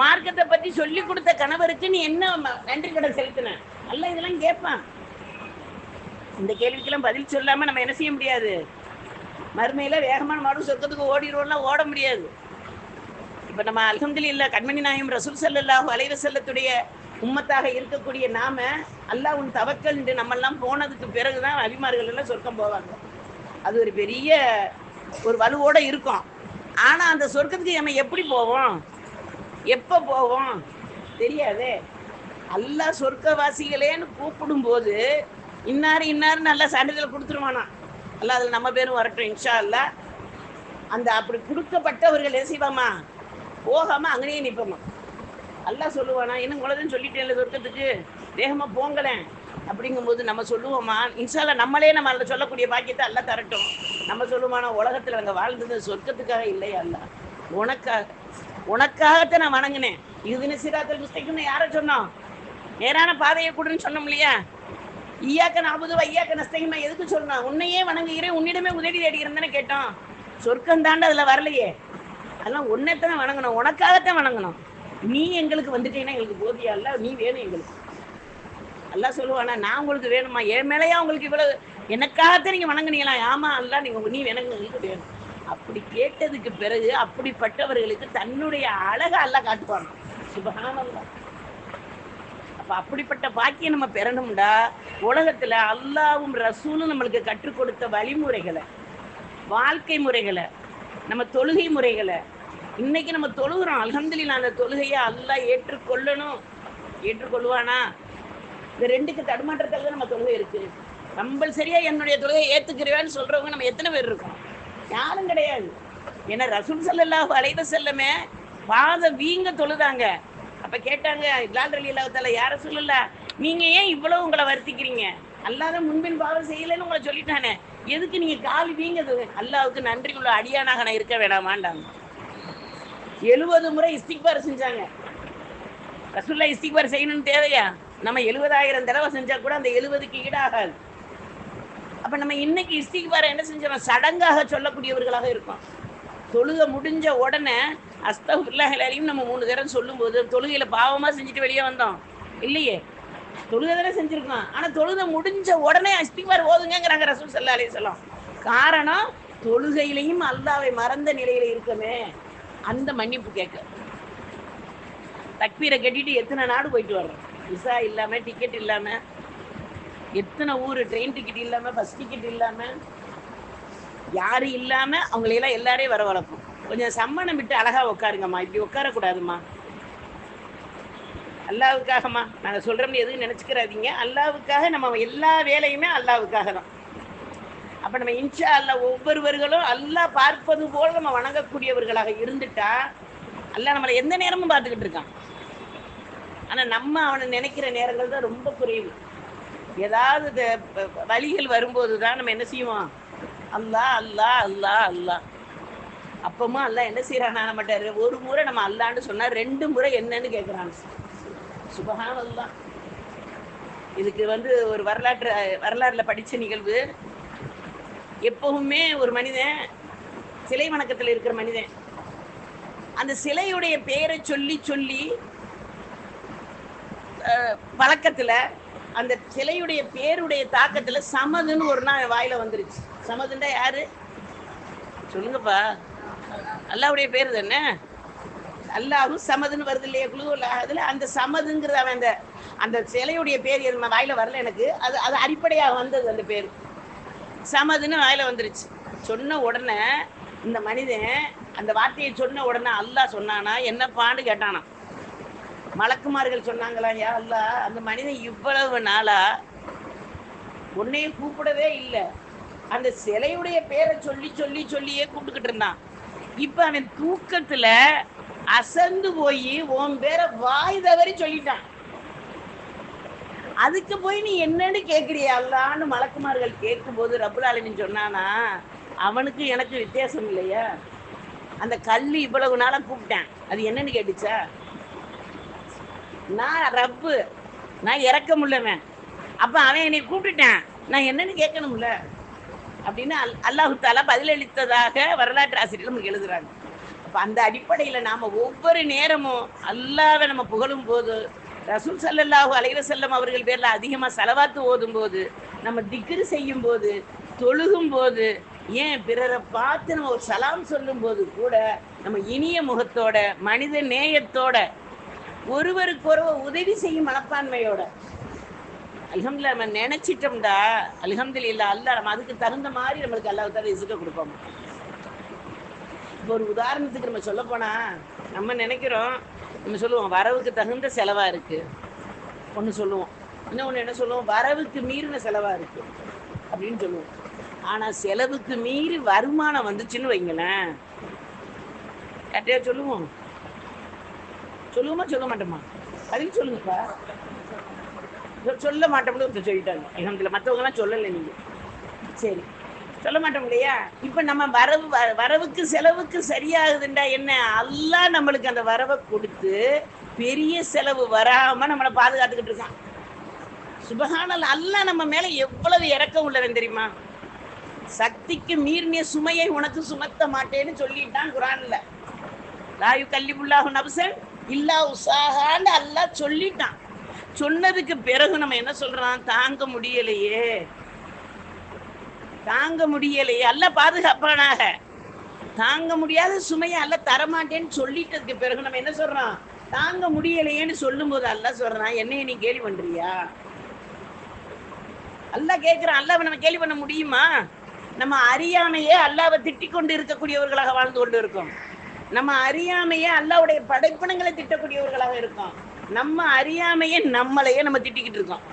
மார்க்கத்தை பத்தி சொல்லி கொடுத்த கணவருக்கு நீ என்ன நன்றி கடன் செலுத்தின. அல்ல இதெல்லாம் கேட்பான். இந்த கேள்விக்கெல்லாம் பதில் சொல்லாம நம்ம என்ன செய்ய முடியாது. மறுமையில வேகமான மாடு சொர்க்கத்துக்கு ஓடிடுவோம்னா ஓட முடியாது. இப்ப நம்ம அல்ஹம்துலில்லாஹ் கண்மணி நாயகம் ரசூல் ஸல்லல்லாஹு அலைஹி வஸல்லத்துடைய உம்மத்தாக இருக்கக்கூடிய நாம அல்லாஹ் உன் தவக்கல் என்று நம்ம எல்லாம் போனதுக்கு பிறகுதான் அபிமார்கள் எல்லாம் சொர்க்கம் போவாங்க. அது ஒரு பெரிய ஒரு வலுவோட இருக்கும். ஆனா அந்த சொர்க்கத்துக்கு நம்ம எப்படி போவோம், எப்ப போவோம் தெரியாதே. அல்லாஹ் சொர்க்கவாசிகளேன்னு கூப்பிடும் போது இன்னாரு நல்ல சான்றிதழ் கொடுத்துருவானா. அல்லாஹ் அதுல நம்ம பேரும் வரட்டும் இன்ஷா அல்லாஹ். அந்த அப்படி கொடுக்கப்பட்டவர்கள் என்ன செய்வாமா, போகாம அங்கேயே நிற்போமா. அல்லாஹ் சொல்லுவானா, இன்னும் குழந்தைன்னு சொல்லிட்டேன் சொர்க்கத்துக்கு வேகமா போங்களேன் அப்படிங்கும்போது நம்ம சொல்லுவோமா, இன்ஷா அல்லாஹ் நம்மளே நம்ம அதில் சொல்லக்கூடிய பாக்கியத்தை அல்லாஹ் தரட்டும். நம்ம சொல்லுவானா, உலகத்துல அங்க வாழ்ந்தது சொர்க்கத்துக்காக இல்லையா அல்லாஹ், உனக்காகத்தான் நான் வணங்கினேன். இதுன்னு சிராத்தல் முஸ்தகீம்னு யாரை சொன்னோம், நேரான பாதையை கொடுன்னு சொன்னோம் இல்லையா. ஈயாக்க நஅபுது வ ஈயாக்க நஸ்தஈன் எதுக்கு சொன்னா, உன்னையே வணங்குகிறேன், உன்னிடமே உதவி தேடுகிறேன் தானே கேட்டோம். சொர்க்கம் தாண்ட அதுல வரலையே. அதெல்லாம் உன்னைத்தானே வணங்கணும், உனக்காகத்தான் வணங்கணும். நீ எங்களுக்கு வந்துட்டீங்கன்னா எங்களுக்கு போதியா இல்ல, நீ வேணும் எங்களுக்கு. அல்லாஹ் சொல்லுவானா, நான் உங்களுக்கு வேணுமா, என் மேலையா உங்களுக்கு இவ்வளவு, எனக்காகத்தான் நீங்க வணங்குனீங்களா. ஆமா அல்ல, நீ எனக்கு வேணும். அப்படி கேட்டதுக்கு பிறகு அப்படிப்பட்டவர்களுக்கு தன்னுடைய அழகை அல்லாஹ் காட்டுவாங்க. சுப்ஹானல்லாஹ். அப்ப அப்படிப்பட்ட பாக்கியம் நம்ம பெறணும்டா, உலகத்துல அல்லாவும் ரசூலும் நம்மளுக்கு கற்றுக் கொடுத்த வழிமுறைகளை, வாழ்க்கை முறைகளை, நம்ம தொழுகை முறைகளை இன்னைக்கு நம்ம தொழுகிறோம். அல்ஹம்துலில்லாஹ். அந்த தொழுகையை அல்லாஹ் ஏற்றுக்கொள்ளணும், ஏற்றுக்கொள்வானா. இந்த ரெண்டுக்கு தடுமாற்றத்தில் நம்ம தொழுகை இருக்கு. கம்பல்சரியா என்னுடைய தொழுகையை ஏத்துக்கிறேன்னு சொல்றவங்க நம்ம எத்தனை பேர் இருக்கோம், யாரும் கிடையாது. ஏன்னா ரசூல் ஸல்லல்லாஹு அலைஹி வஸல்லமே பாத வீங்க தொழுதாங்க. அப்ப கேட்டாங்க பிலால் ரலியல்லாஹு தஆலா, யா ரசூலல்லாஹ் நீங்க ஏன் இவ்வளவு உங்களை வருத்திக்கிறீங்க, அல்லாஹ் முன்பின் பாவம் செய்யலைன்னு உங்களை சொல்லிட்டானே, எதுக்கு நீங்க கால் வீங்குது. அல்லாஹ்வுக்கு நன்றி உள்ள அடியானாக நான் இருக்க வேணாமாண்டாங்க. 70 முறை இஸ்திக்பார் செஞ்சாங்க. ரசூலுல்லாஹ் இஸ்திக்பார் செய்யணும்னு தேவையா, நம்ம 70,000 தடவை செஞ்சா கூட அந்த 70க்கு ஈடாகாது. அப்ப நம்ம இன்னைக்கு இஸ்திக்பார் என்ன செஞ்சோம், சடங்காக சொல்லக்கூடியவர்களாக இருக்கோம். தொழுகை முடிஞ்ச உடனே அஸ்தக்ஃபிருல்லாஹில் அலீம் நம்ம 3 தடவை சொல்லும்போது தொழுகையில பாவமா செஞ்சுட்டு வெளியே வந்தோம் இல்லையே. தொழுகை தானே செஞ்சிருக்கோம், ஆனா தொழுகை முடிஞ்ச உடனே இஸ்திக்பார் ஓதுங்கிறாங்க ரசூல் ஸல்லல்லாஹு அலைஹி வஸல்லம். காரணம், தொழுகையிலையும் அல்லாஹ்வை மறந்த நிலையில இருக்கமே, அந்த மன்னிப்பு கேட்க. தக்பீரை கட்டிட்டு எத்தனை நாடு போயிட்டு வர்றோம், விசா இல்லாம, டிக்கெட் இல்லாம, எத்தனை ஊர், ட்ரெயின் டிக்கெட் இல்லாம, பஸ் டிக்கெட் இல்லாம, யாரும் இல்லாம அவங்களையெல்லாம் எல்லாரையும் வர வளர்ப்போம். கொஞ்சம் சம்மணம் விட்டு அழகா உட்காருங்கம்மா, இப்படி உட்காரக்கூடாதுமா, அல்லாவுக்காகம்மா நாங்கள் சொல்றோம்னு எதுவும் நினைச்சுக்கிறாதீங்க. அல்லாவுக்காக நம்ம எல்லா வேலையுமே அல்லாவுக்காக தான். அப்ப நம்ம இன்ஷா அல்லாஹ் ஒவ்வொருவர்களும் அல்லாஹ் பார்ப்பது போல நம்ம வணங்கக்கூடியவர்களாக இருந்துட்டா அல்லாஹ் நம்மளை எந்த நேரமும் பார்த்துக்கிட்டு இருக்கான். ஆனா நம்ம அவனை நினைக்கிற நேரங்கள் தான் ரொம்ப குறைவு. ஏதாவது வழிகள் வரும்போது தான் நம்ம என்ன செய்வோம், அல்லாஹ் அல்லாஹ் அல்லாஹ் அல்லாஹ். அப்பமா அல்லாஹ் என்ன செய்யறானா, நம்மகிட்ட ஒரு முறை நம்ம அல்லான்னு சொன்னா 2 முறை என்னன்னு கேட்கிறான். சுப்ஹானல்லாஹ். இதுக்கு ஒரு வரலாறுல படிச்ச நிகழ்வு. எப்பவுமே ஒரு மனிதன் சிலை வணக்கத்தில் இருக்கிற மனிதன் அந்த சிலையுடைய பெயரை சொல்லி சொல்லி பழக்கத்துல அந்த சிலையுடைய பேருடைய தாக்கத்துல சமதுன்னு ஒரு நாள் வாயில வந்துருச்சு. சமதுண்டா யாரு சொல்லுங்கப்பா? அல்லாவுடைய பேரு தானே. அல்லாஹு சமதுன்னு வருது இல்லையா குழு? அதுல அந்த சமதுங்கிறது அவன் அந்த சிலையுடைய பேர் வாயில வரல எனக்கு. அது அது அடிப்படையாக வந்தது அந்த பேர் சமதுன்னு வாயில வந்துருச்சு. சொன்ன உடனே இந்த மனிதன் அந்த வார்த்தையை சொன்ன உடனே அல்லாஹ் சொன்னானா என்னப்பான்னு கேட்டானா. மலக்குமார்கள் சொன்னாங்களா, யா அல்லாஹ் அந்த மனிதன் இவ்வளவு நாளா உன்னையும் கூப்பிடவே இல்லை, அந்த சிலையுடைய பேரை சொல்லி சொல்லி சொல்லியே கூப்பிட்டுக்கிட்டு இருந்தான். இப்ப அவன் தூக்கத்துல அசந்து போய் உன் பேரை வாய் தவறி சொல்லிட்டான். அதுக்கு போய் நீ என்னன்னு கேட்கிறியா அல்லான்னு மலக்குமார்கள் கேட்கும் போது ரப்புல் ஆலமீன் சொன்னானா, அவனுக்கு எனக்கு வித்தியாசம் இல்லையா? அந்த கல்லு இவ்வளவு நாளா கூப்பிட்டேன், அது என்னன்னு கேட்டுச்சா? நான் ரப்பு, நான் இறக்க முடியவன், அப்ப அவன் என்னை கூப்பிட்டுட்டேன், நான் என்னன்னு கேட்கணும்ல அப்படின்னு அல்லாஹு தாலா பதிலளித்ததாக வரலாற்று ஆசிரியர் நமக்கு எழுதுறாங்க. அப்ப அந்த அடிப்படையில நாம ஒவ்வொரு நேரமும் அல்லாஹ்வை நம்ம புகழும் போது, ரசூல் ஸல்லல்லாஹு அலைஹி வஸல்லம் அவர்கள் பேர்ல அதிகமா ஸலவாத்து ஓதும் போது, நம்ம திக்ரு செய்யும் போது, தொழுகும் போது, ஏன் பிறரை பார்த்து நம்ம ஒரு சலாம் சொல்லும் போது கூட நம்ம இனிய முகத்தோட மனித நேயத்தோட ஒருவருக்கு ஒருவர் உதவி செய்யும் மனப்பான்மையோட அல்ஹம்துலில்லாஹ் நம்ம நினைச்சிட்டோம்டா, அல்ஹம்துலில்லாஹ் அல்லாஹ் நம்ம அதுக்கு தகுந்த மாதிரி நம்மளுக்கு அல்லாஹ் தஆலா ரிஸ்க கொடுப்போம். இப்போ ஒரு உதாரணத்துக்கு நம்ம சொல்ல போனா, நம்ம நினைக்கிறோம், நம்ம சொல்லுவோம் வரவுக்கு தகுந்த செலவா இருக்கு ஒன்று சொல்லுவோம், இன்னொன்று என்ன சொல்லுவோம், வரவுக்கு மீறின செலவா இருக்கு அப்படின்னு சொல்லுவோம். ஆனா செலவுக்கு மீறி வருமானம் வந்துச்சுன்னு வைங்களேன், யார்ட்டையா சொல்லுவோமா சொல்ல மாட்டோமா? அதுக்கு சொல்லுங்கப்பா. சொல்ல மாட்டோம்னு சொல்லிட்டாங்க அல்ஹம்துலில்லாஹ். மற்றவங்க எல்லாம் சொல்லலை, நீங்க சரி சொல்ல மாட்டோம் இல்லையா? இப்ப நம்ம வரவுக்கு செலவுக்கு சரியாகுதுண்டா என்ன, அல்லாஹ் நம்மளுக்கு அந்த வரவை கொடுத்து பெரிய செலவு வராம நம்மளை பாதுகாத்துக்கிட்டு இருக்கான். சுபஹானல்லாஹ். அல்லாஹ் நம்ம மேல எவ்வளவு இரக்கம் உள்ளவன் தெரியுமா? சக்திக்கு மீறிய சுமையை உனக்கு சுமத்த மாட்டேன்னு சொல்லிட்டான் குர்ஆன்ல. லா யுகல்லிபுல்லாஹு நஃப்ஸன் இல்லா உஸாஹான்னு அல்லாஹ் சொல்லிட்டான். சொன்னதுக்கு பிறகு நம்ம என்ன சொல்றோம், தாங்க முடியலையே அல்லாஹ் பாதுகாப்பானாக. தாங்க முடியாத சுமையை அல்லாஹ் தரமாட்டேன்னு சொல்லிட்டதுக்கு பிறகு நம்ம என்ன சொல்றோம், தாங்க முடியலையேன்னு சொல்லும் போது அல்லாஹ் சொல்றான், என்னைய நீ கேலி பண்றியா? அல்லாஹ் கேட்கிறான். அல்லாஹ்வை நம்ம கேலி பண்ண முடியுமா? நம்ம அறியாமையே அல்லாஹ்வை திட்டிக் கொண்டு இருக்கக்கூடியவர்களாக வாழ்ந்து கொண்டு இருக்கோம். நம்ம அறியாமையே அல்லாஹ்வுடைய படைப்பினங்களை திட்டக்கூடியவர்களாக இருக்கோம். நம்ம அறியாமையே நம்மளையே நம்ம திட்டிக்கிட்டு இருக்கோம்.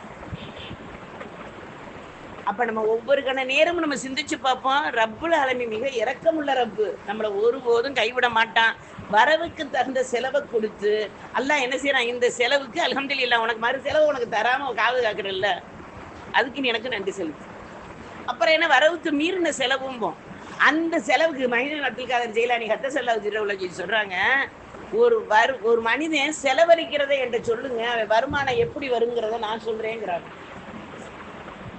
அப்ப நம்ம ஒவ்வொரு கண நேரமும் நம்ம சிந்திச்சு பார்ப்போம், ரப்புல் ஆலமீன் மிக இரக்கமுள்ள ரப்பு, நம்மளை ஒருபோதும் கைவிட மாட்டான். வரவுக்கு தகுந்த செலவை கொடுத்து அல்லாஹ் என்ன செய்யறான், இந்த செலவுக்கு அல்ஹம்துலில்லாஹ் உனக்கு மறு செலவு உனக்கு தராம பாதுகாக்கிறல்ல, அதுக்கு நீ எனக்கு நன்றி செலுத்து. அப்புறம் என்ன, வரவுக்கு மீறின செலவும் அந்த செலவுக்கு மஹிதீன் அப்துல் காதர் ஜெயிலானி கத்தஸல்லாஹு ஜிரஹு சொல்றாங்க, ஒரு மனிதன் செலவழிக்கிறதை என்கிட்ட சொல்லுங்க, அவன் வருமானம் எப்படி வருங்கிறத நான் சொல்றேங்கிறாங்க.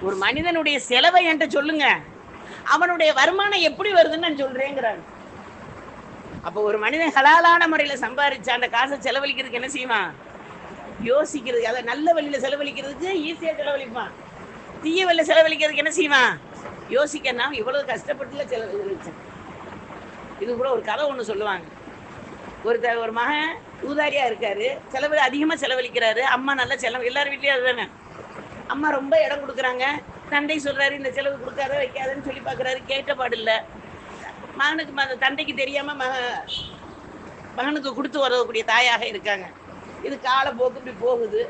ஒரு மனிதனுடைய செலவை என்கிட்ட சொல்லுங்க, அவனுடைய வருமானம் எப்படி வருதுன்னு நான் சொல்றேங்கிறாங்க. அப்போ ஒரு மனிதன் ஹலாலான முறையில சம்பாதிச்சு அந்த காசை செலவழிக்கிறதுக்கு என்ன செய்வான், யோசிக்கிறதுக்கு, அதை நல்ல வழியில செலவழிக்கிறதுக்கு ஈஸியா செலவழிப்பான். தீய வழியில செலவழிக்கிறதுக்கு என்ன செய்வான், யோசிக்கன்னா இவ்வளவு கஷ்டப்பட்டுல செலவழிச்சேன். இது கூட ஒரு கதை ஒண்ணு சொல்லுவாங்க. ஒரு மகன் ஊதாரியா இருக்காரு, செலவு அதிகமா செலவழிக்கிறாரு. அம்மா நல்ல செலவு, எல்லாரும் வீட்லயும் அதுதானே. அம்மா ரொம்ப இடம் கொடுக்குறாங்க, தந்தை சொல்றாரு இந்த செலவு கொடுக்காத வைக்காதன்னு சொல்லி பாக்குறாரு, கேட்டபாடு இல்லை. மகனுக்கு தந்தைக்கு தெரியாம மகனுக்கு கொடுத்து வரக்கூடிய தாயாக இருக்காங்க. இது காலப்போக்கு இப்படி போகுது.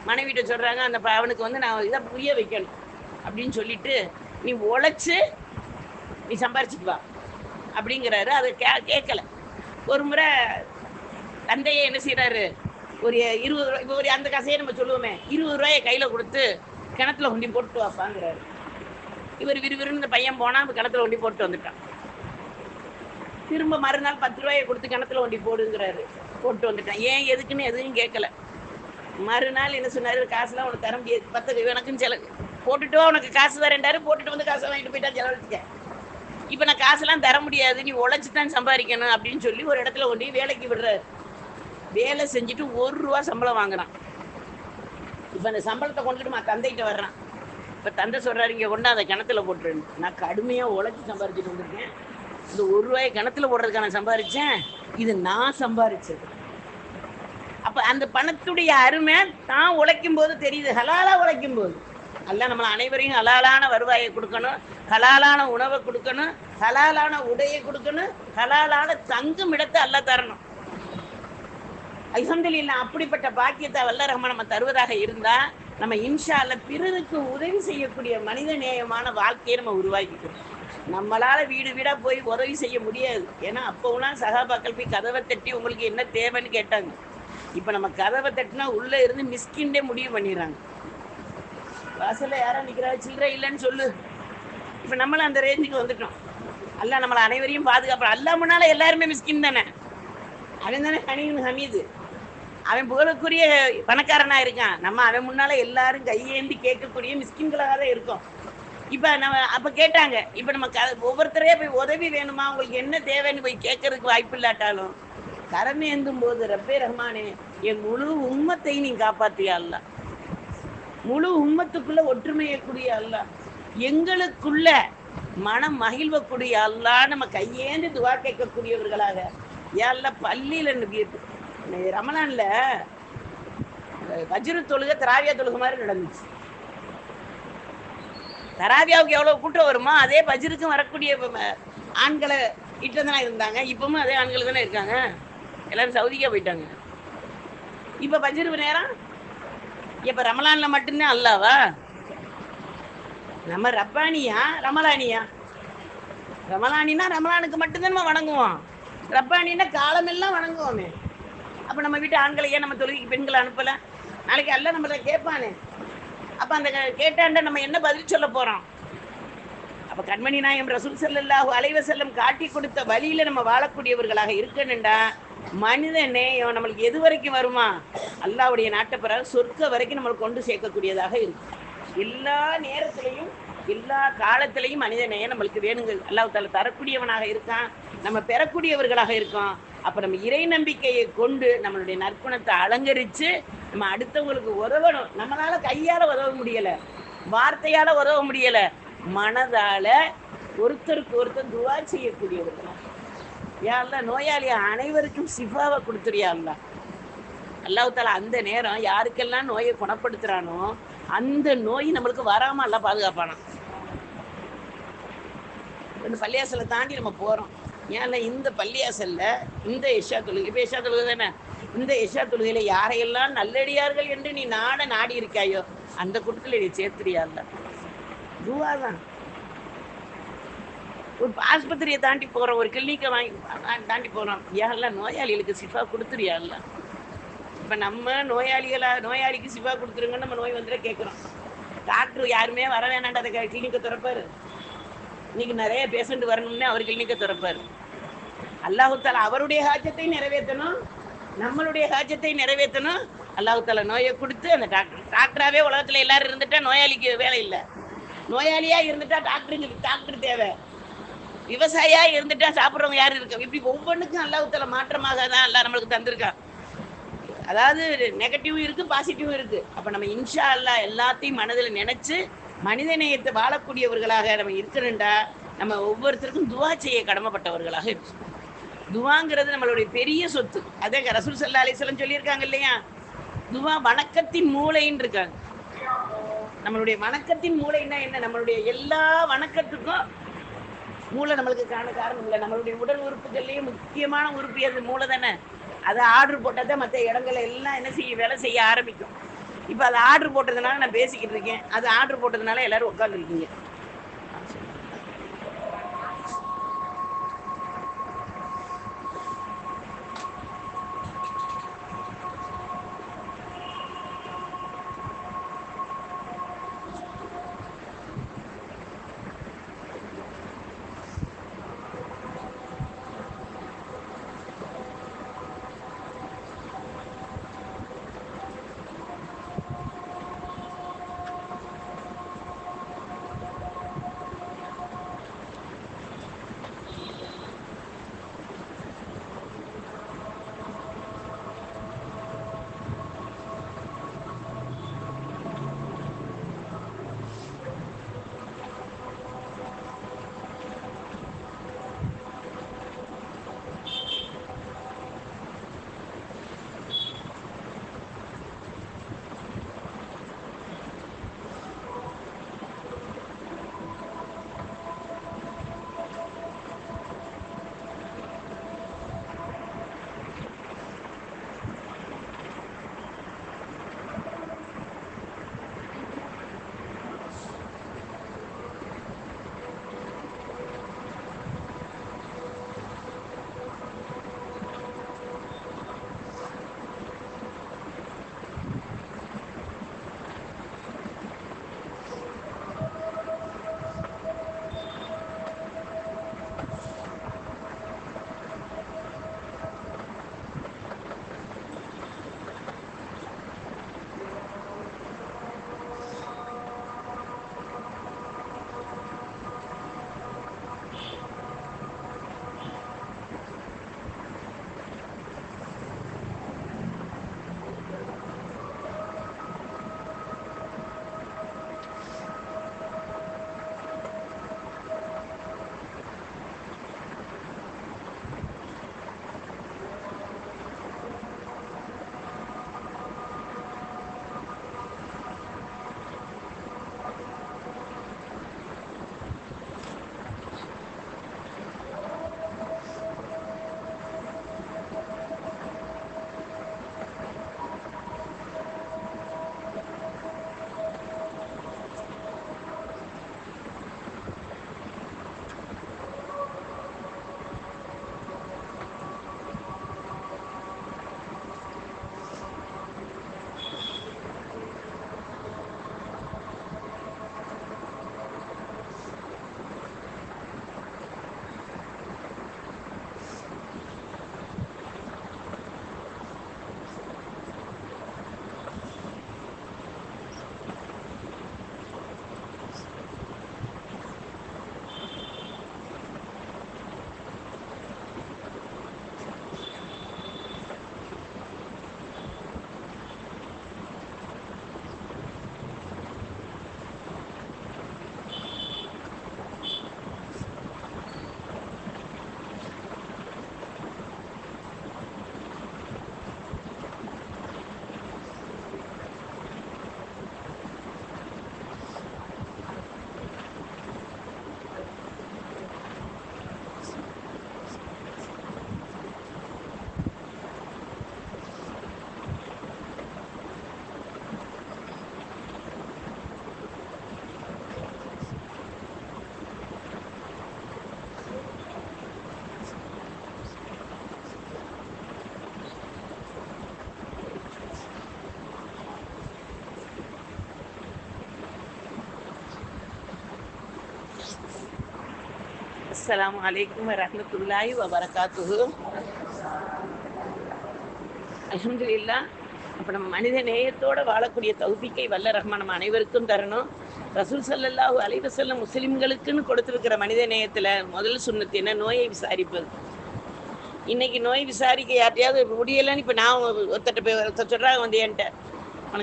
மனைவிட்ட சொல்றாங்க, அந்த அவனுக்கு நான் இதை புரிய வைக்கணும் அப்படின்னு சொல்லிட்டு, நீ உழைச்சு நீ சம்பாரிச்சுட்டு வா அப்படிங்கிறாரு. அதை கேட்கல. ஒரு முறை தந்தையை என்ன செய்யறாரு, ஒரு 20 ரூபாய், இப்போ ஒரு அந்த காசையே நம்ம சொல்லுவோமே, 20 ரூபாயை கையில கொடுத்து கிணத்துல கொண்டி போட்டு வாப்பாங்கிறாரு. இவர் விறுவிறுன்னு இந்த பையன் போனா கிணத்துல கொண்டி போட்டு வந்துட்டான். திரும்ப மறுநாள் 10 ரூபாயை கொடுத்து கிணத்துல கொண்டி போடுங்கிறாரு, போட்டு வந்துட்டான். ஏன் எதுக்குன்னு எதுவும் கேட்கல. மறுநாள் என்ன சொன்னாரு, காசுலாம் உனக்கு தர முடியாது, 10 எனக்குன்னு செலவு போட்டுட்டு உனக்கு காசு தரேன்டாரு. போட்டுட்டு வந்து காசை வாங்கிட்டு போயிட்டா, செலவழிச்சிக்க. இப்ப நான் காசெல்லாம் தர முடியாது, நீ உழைச்சு தான் சம்பாதிக்கணும் அப்படின்னு சொல்லி ஒரு இடத்துல கொண்டு போய் வேலைக்கு விடுறாரு. வேலை செஞ்சுட்டு ₹1 சம்பளம் வாங்குறான். இப்ப அந்த சம்பளத்தை கொண்டுட்டு தந்தைகிட்ட வர்றான். இப்ப தந்தை சொல்றாரு, இங்க கொண்டு அதை கிணத்துல போட்டுருன்னு. நான் கடுமையா உழைச்சி சம்பாரிச்சுட்டு வந்திருக்கேன், இந்த ₹1 கிணத்துல போடுறதுக்கான சம்பாரிச்சேன், இது நான் சம்பாரிச்சது. அப்ப அந்த பணத்துடைய அருமை தான் உழைக்கும் போது தெரியுது, ஹலாலா உழைக்கும் போது. அல்லாஹ் நம்மள அனைவரையும் ஹலாலான வருவாயை கொடுக்கணும், ஹலாலான உணவை கொடுக்கணும், ஹலாலான உடையை கொடுக்கணும், ஹலாலான தங்கும் இடத்தை அல்லாஹ் தரணும். அல்ஹம்துலில்லாஹ். அப்படிப்பட்ட பாக்கியத்தை வல்ல ரஹ்மான் நம்ம தருவதாக இருந்தா நம்ம இன்ஷா அல்லாஹ் பிறருக்கு உதவி செய்யக்கூடிய மனித நேயமான வாழ்க்கையை நம்ம உருவாக்கிக்கணும். நம்மளால வீடு வீடா போய் உதவி செய்ய முடியாது. ஏன்னா அப்போலாம் சகாபாக்கள் போய் கதவை தட்டி உங்களுக்கு என்ன தேவைன்னு கேட்டாங்க. இப்ப நம்ம கதவை தட்டினா உள்ள இருந்து மிஸ்கின்டே முடிவு பண்ணிடுறாங்க. வாசல்ல யாரா நிக்கிறா, சில்லறை இல்லைன்னு சொல்லு. இப்ப நம்மளும் அந்த ரேஞ்சுக்கு வந்துட்டோம். அல்லாஹ் நம்மளை அனைவரையும் பாதுகாப்பு. அல்லாஹ் முன்னால எல்லாருமே மிஸ்கின் தானே. அவன் தானே ஹனீன் ஹமீது. அவன் புகழுக்குரிய பணக்காரனா இருக்கான். நம்ம அவன் முன்னால எல்லாரும் கையேந்தி கேட்கக்கூடிய மிஸ்கின்களாக தான் இருக்கும். இப்ப நம்ம அப்ப கேட்டாங்க. இப்ப நம்ம ஒவ்வொருத்தரையே போய் உதவி வேணுமா, உங்களுக்கு என்ன தேவைன்னு போய் கேட்கறதுக்கு வாய்ப்பு இல்லாட்டாலும் கரமேந்தும் போது ரப்பே ரஹ்மானே என் முழு உம்மத்தை நீ காப்பாத்தியா அல்லாஹ், முழு உம்மத்துக்குள்ள ஒற்றுமையக்கூடிய அல்லாஹ், எங்களுக்குள்ள மனம் மகிழ்வக்கூடிய அல்லாஹ் நம்ம கையேந்து துவா கேட்கக்கூடியவர்களாக ஏன் பள்ளியில ரமலான்ல வஜ்ரு தொழுகை தராவியா தொழுகை மாதிரி நடந்துச்சு. தராவியாவுக்கு எவ்வளவு கூட்டம் வருமோ அதே பஜ்ருக்கும் வரக்கூடிய ஆண்களை கிட்ட தானே இருந்தாங்க. இப்பவும் அதே ஆண்கள் தானே இருக்காங்க. எல்லாரும் சவுதிக்கா போயிட்டாங்க. இப்ப பஜ்ரு நேரம் இப்ப ரமலான்ல மட்டும்தான் அல்லாவா? நம்ம ரப்பானியா ரமலானியா? ரமலானினா ரமலானுக்கு மட்டும்தான் நம்ம வணங்குவோம். ரப்பானின்னா காலமெல்லாம் வணங்குவோமே. அப்ப நம்ம வீட்டு ஆண்களை ஏன் நம்ம தொழுகைக்கு பெண்களை அனுப்பல? நாளைக்கு அல்ல நம்மள கேட்பானே. அப்ப அந்த கேட்டாண்ட நம்ம என்ன பதில் சொல்ல போறோம்? அப்ப கண்மணி நாயம் ரசூல் ஸல்லல்லாஹு அலைஹி வஸல்லம் காட்டி கொடுத்த வழியில நம்ம வாழக்கூடியவர்களாக இருக்கணும்டா. மனித நேயம் நம்மளுக்கு எது வரைக்கும் வருமா? அல்லாஹ்வுடைய நாட்டை பிறகு சொர்க்க வரைக்கும் நம்மளுக்கு கொண்டு சேர்க்கக்கூடியதாக இருக்கும். எல்லா நேரத்திலையும் எல்லா காலத்திலையும் மனித நேயம் நம்மளுக்கு வேணுங்க. அல்லாஹ் தஆலா தரக்கூடியவனாக இருக்கான், நம்ம பெறக்கூடியவர்களாக இருக்கோம். அப்ப நம்ம இறை நம்பிக்கையை கொண்டு நம்மளுடைய நற்குணத்தை அலங்கரிச்சு நம்ம அடுத்தவங்களுக்கு உதவணும். நம்மளால கையால உதவ முடியல, வார்த்தையால உதவ முடியல, மனதால ஒருத்தருக்கு ஒருத்தர் துவா செய்யக்கூடியவர்களா. யா அல்லாஹ் நோயாளிய அனைவருக்கும் சிஃபாவை கொடுத்துறியா அல்லாஹ். அல்லாஹ் தஆலா அந்த நேரம் யாருக்கெல்லாம் நோயை குணப்படுத்துறானோ அந்த நோய் நம்மளுக்கு வராம அல்லாஹ் பாதுகாப்பானா. இந்த பள்ளியாசலை தாண்டி நம்ம போறோம். ஏன்னா இந்த பள்ளியாசல்ல இந்த இஷா தொழுகை, இப்ப இஷா தொழுகை தானே, இந்த இஷா தொழுகையில யாரையெல்லாம் நல்லடியார்கள் என்று நீ நாடி இருக்காயோ அந்த கூட்டத்தில் நீ சேர்த்துறியா அல்லாஹ். துவா தான். ஒரு ஆஸ்பத்திரியை தாண்டி போறோம், ஒரு கிளினிக்கை தாண்டி போறோம், யாரெல்லாம் நோயாளிகளுக்கு சிஃபா கொடுத்துறியா அல்லாஹ். இப்ப நம்ம நோயாளிக்கு சிஃபா கொடுத்துருங்கன்னு நம்ம நோய் வந்துட கேட்குறோம். டாக்டர் யாருமே வர வேணாண்ட அதை கிளினிக்கை திறப்பாரு. இன்னைக்கு நிறைய பேஷண்ட் வரணும்னு அவர் கிளினிக்கை திறப்பாரு. அல்லாஹ் தஆலா அவருடைய ஹாஜத்தை நிறைவேற்றணும், நம்மளுடைய ஹாஜத்தை நிறைவேற்றணும். அல்லாஹ் தஆலா நோயை கொடுத்து அந்த டாக்டராகவே உலகத்துல எல்லாரும் இருந்துட்டா நோயாளிக்கு வேலை இல்லை. நோயாளியா இருந்துட்டா டாக்டர் தேவை. விவசாயியா இருந்துட்டா சாப்பிட்றவங்க யாரும் இருக்கு. இப்படி ஒவ்வொன்றுக்கும் அல்லாஹ் தஆலா மாற்றமாக தான் அல்லாஹ் நம்மளுக்கு தந்திருக்கான். அதாவது நெகட்டிவ் இருக்கு, பாசிட்டிவ் இருக்கு. அப்ப நம்ம இன்ஷா அல்லாஹ் எல்லாத்தையும் மனதில் நினைச்சு மனித நேயத்தை வாழக்கூடியவர்களாக நம்ம இருக்கணும்டா. நம்ம ஒவ்வொருத்தருக்கும் துவா செய்ய கடமைப்பட்டவர்களாக இருக்கும். துவாங்கிறது நம்மளுடைய பெரிய சொத்து. அதே ரசூல் ஸல்லல்லாஹு அலைஹி வஸல்லம் சொல்லியிருக்காங்க இல்லையா, துவா வணக்கத்தின் மூளைன்னு இருக்காங்க. நம்மளுடைய வணக்கத்தின் மூளைன்னா என்ன? நம்மளுடைய எல்லா வணக்கத்துக்கும் மூளை நம்மளுக்கு காரணம் இல்லை. நம்மளுடைய உடல் உறுப்புகள்லேயே முக்கியமான உறுப்பு அது மூளை தானே. அதை ஆர்டர் போட்டால் தான் மற்ற இடங்கள் எல்லாம் என்ன செய்ய வேலை செய்ய ஆரம்பிக்கும். இப்போ அதை ஆர்டர் போட்டதுனால நான் பேசிக்கிட்டு இருக்கேன், அது ஆர்டர் போட்டதுனால எல்லாரும் உட்காந்துருக்கீங்க. அஸ்ஸலாமு அலைக்கும் வரஹ்மத்துல்லாஹி வபரகாத்துஹு. அல்ஹம்துலில்லாஹ். அப்போ நம்ம மனித நேயத்தோடு வாழக்கூடிய தௌஃபீக்கை வல்ல ரஹ்மான் நம்ம அனைவருக்கும் தரணும். ரசூல் ஸல்லல்லாஹு அலைஹி வஸல்லம் முஸ்லிம்களுக்குன்னு கொடுத்துருக்கிற மனித நேயத்தில் முதல் சுன்னத்து என்ன? நோயை விசாரிப்பது. இன்னைக்கு நோய் விசாரிக்க யார்ட்டையாவது முடியலைன்னு இப்போ நான் ஒருத்தர் சொல்கிறாங்க வந்து என்கிட்ட,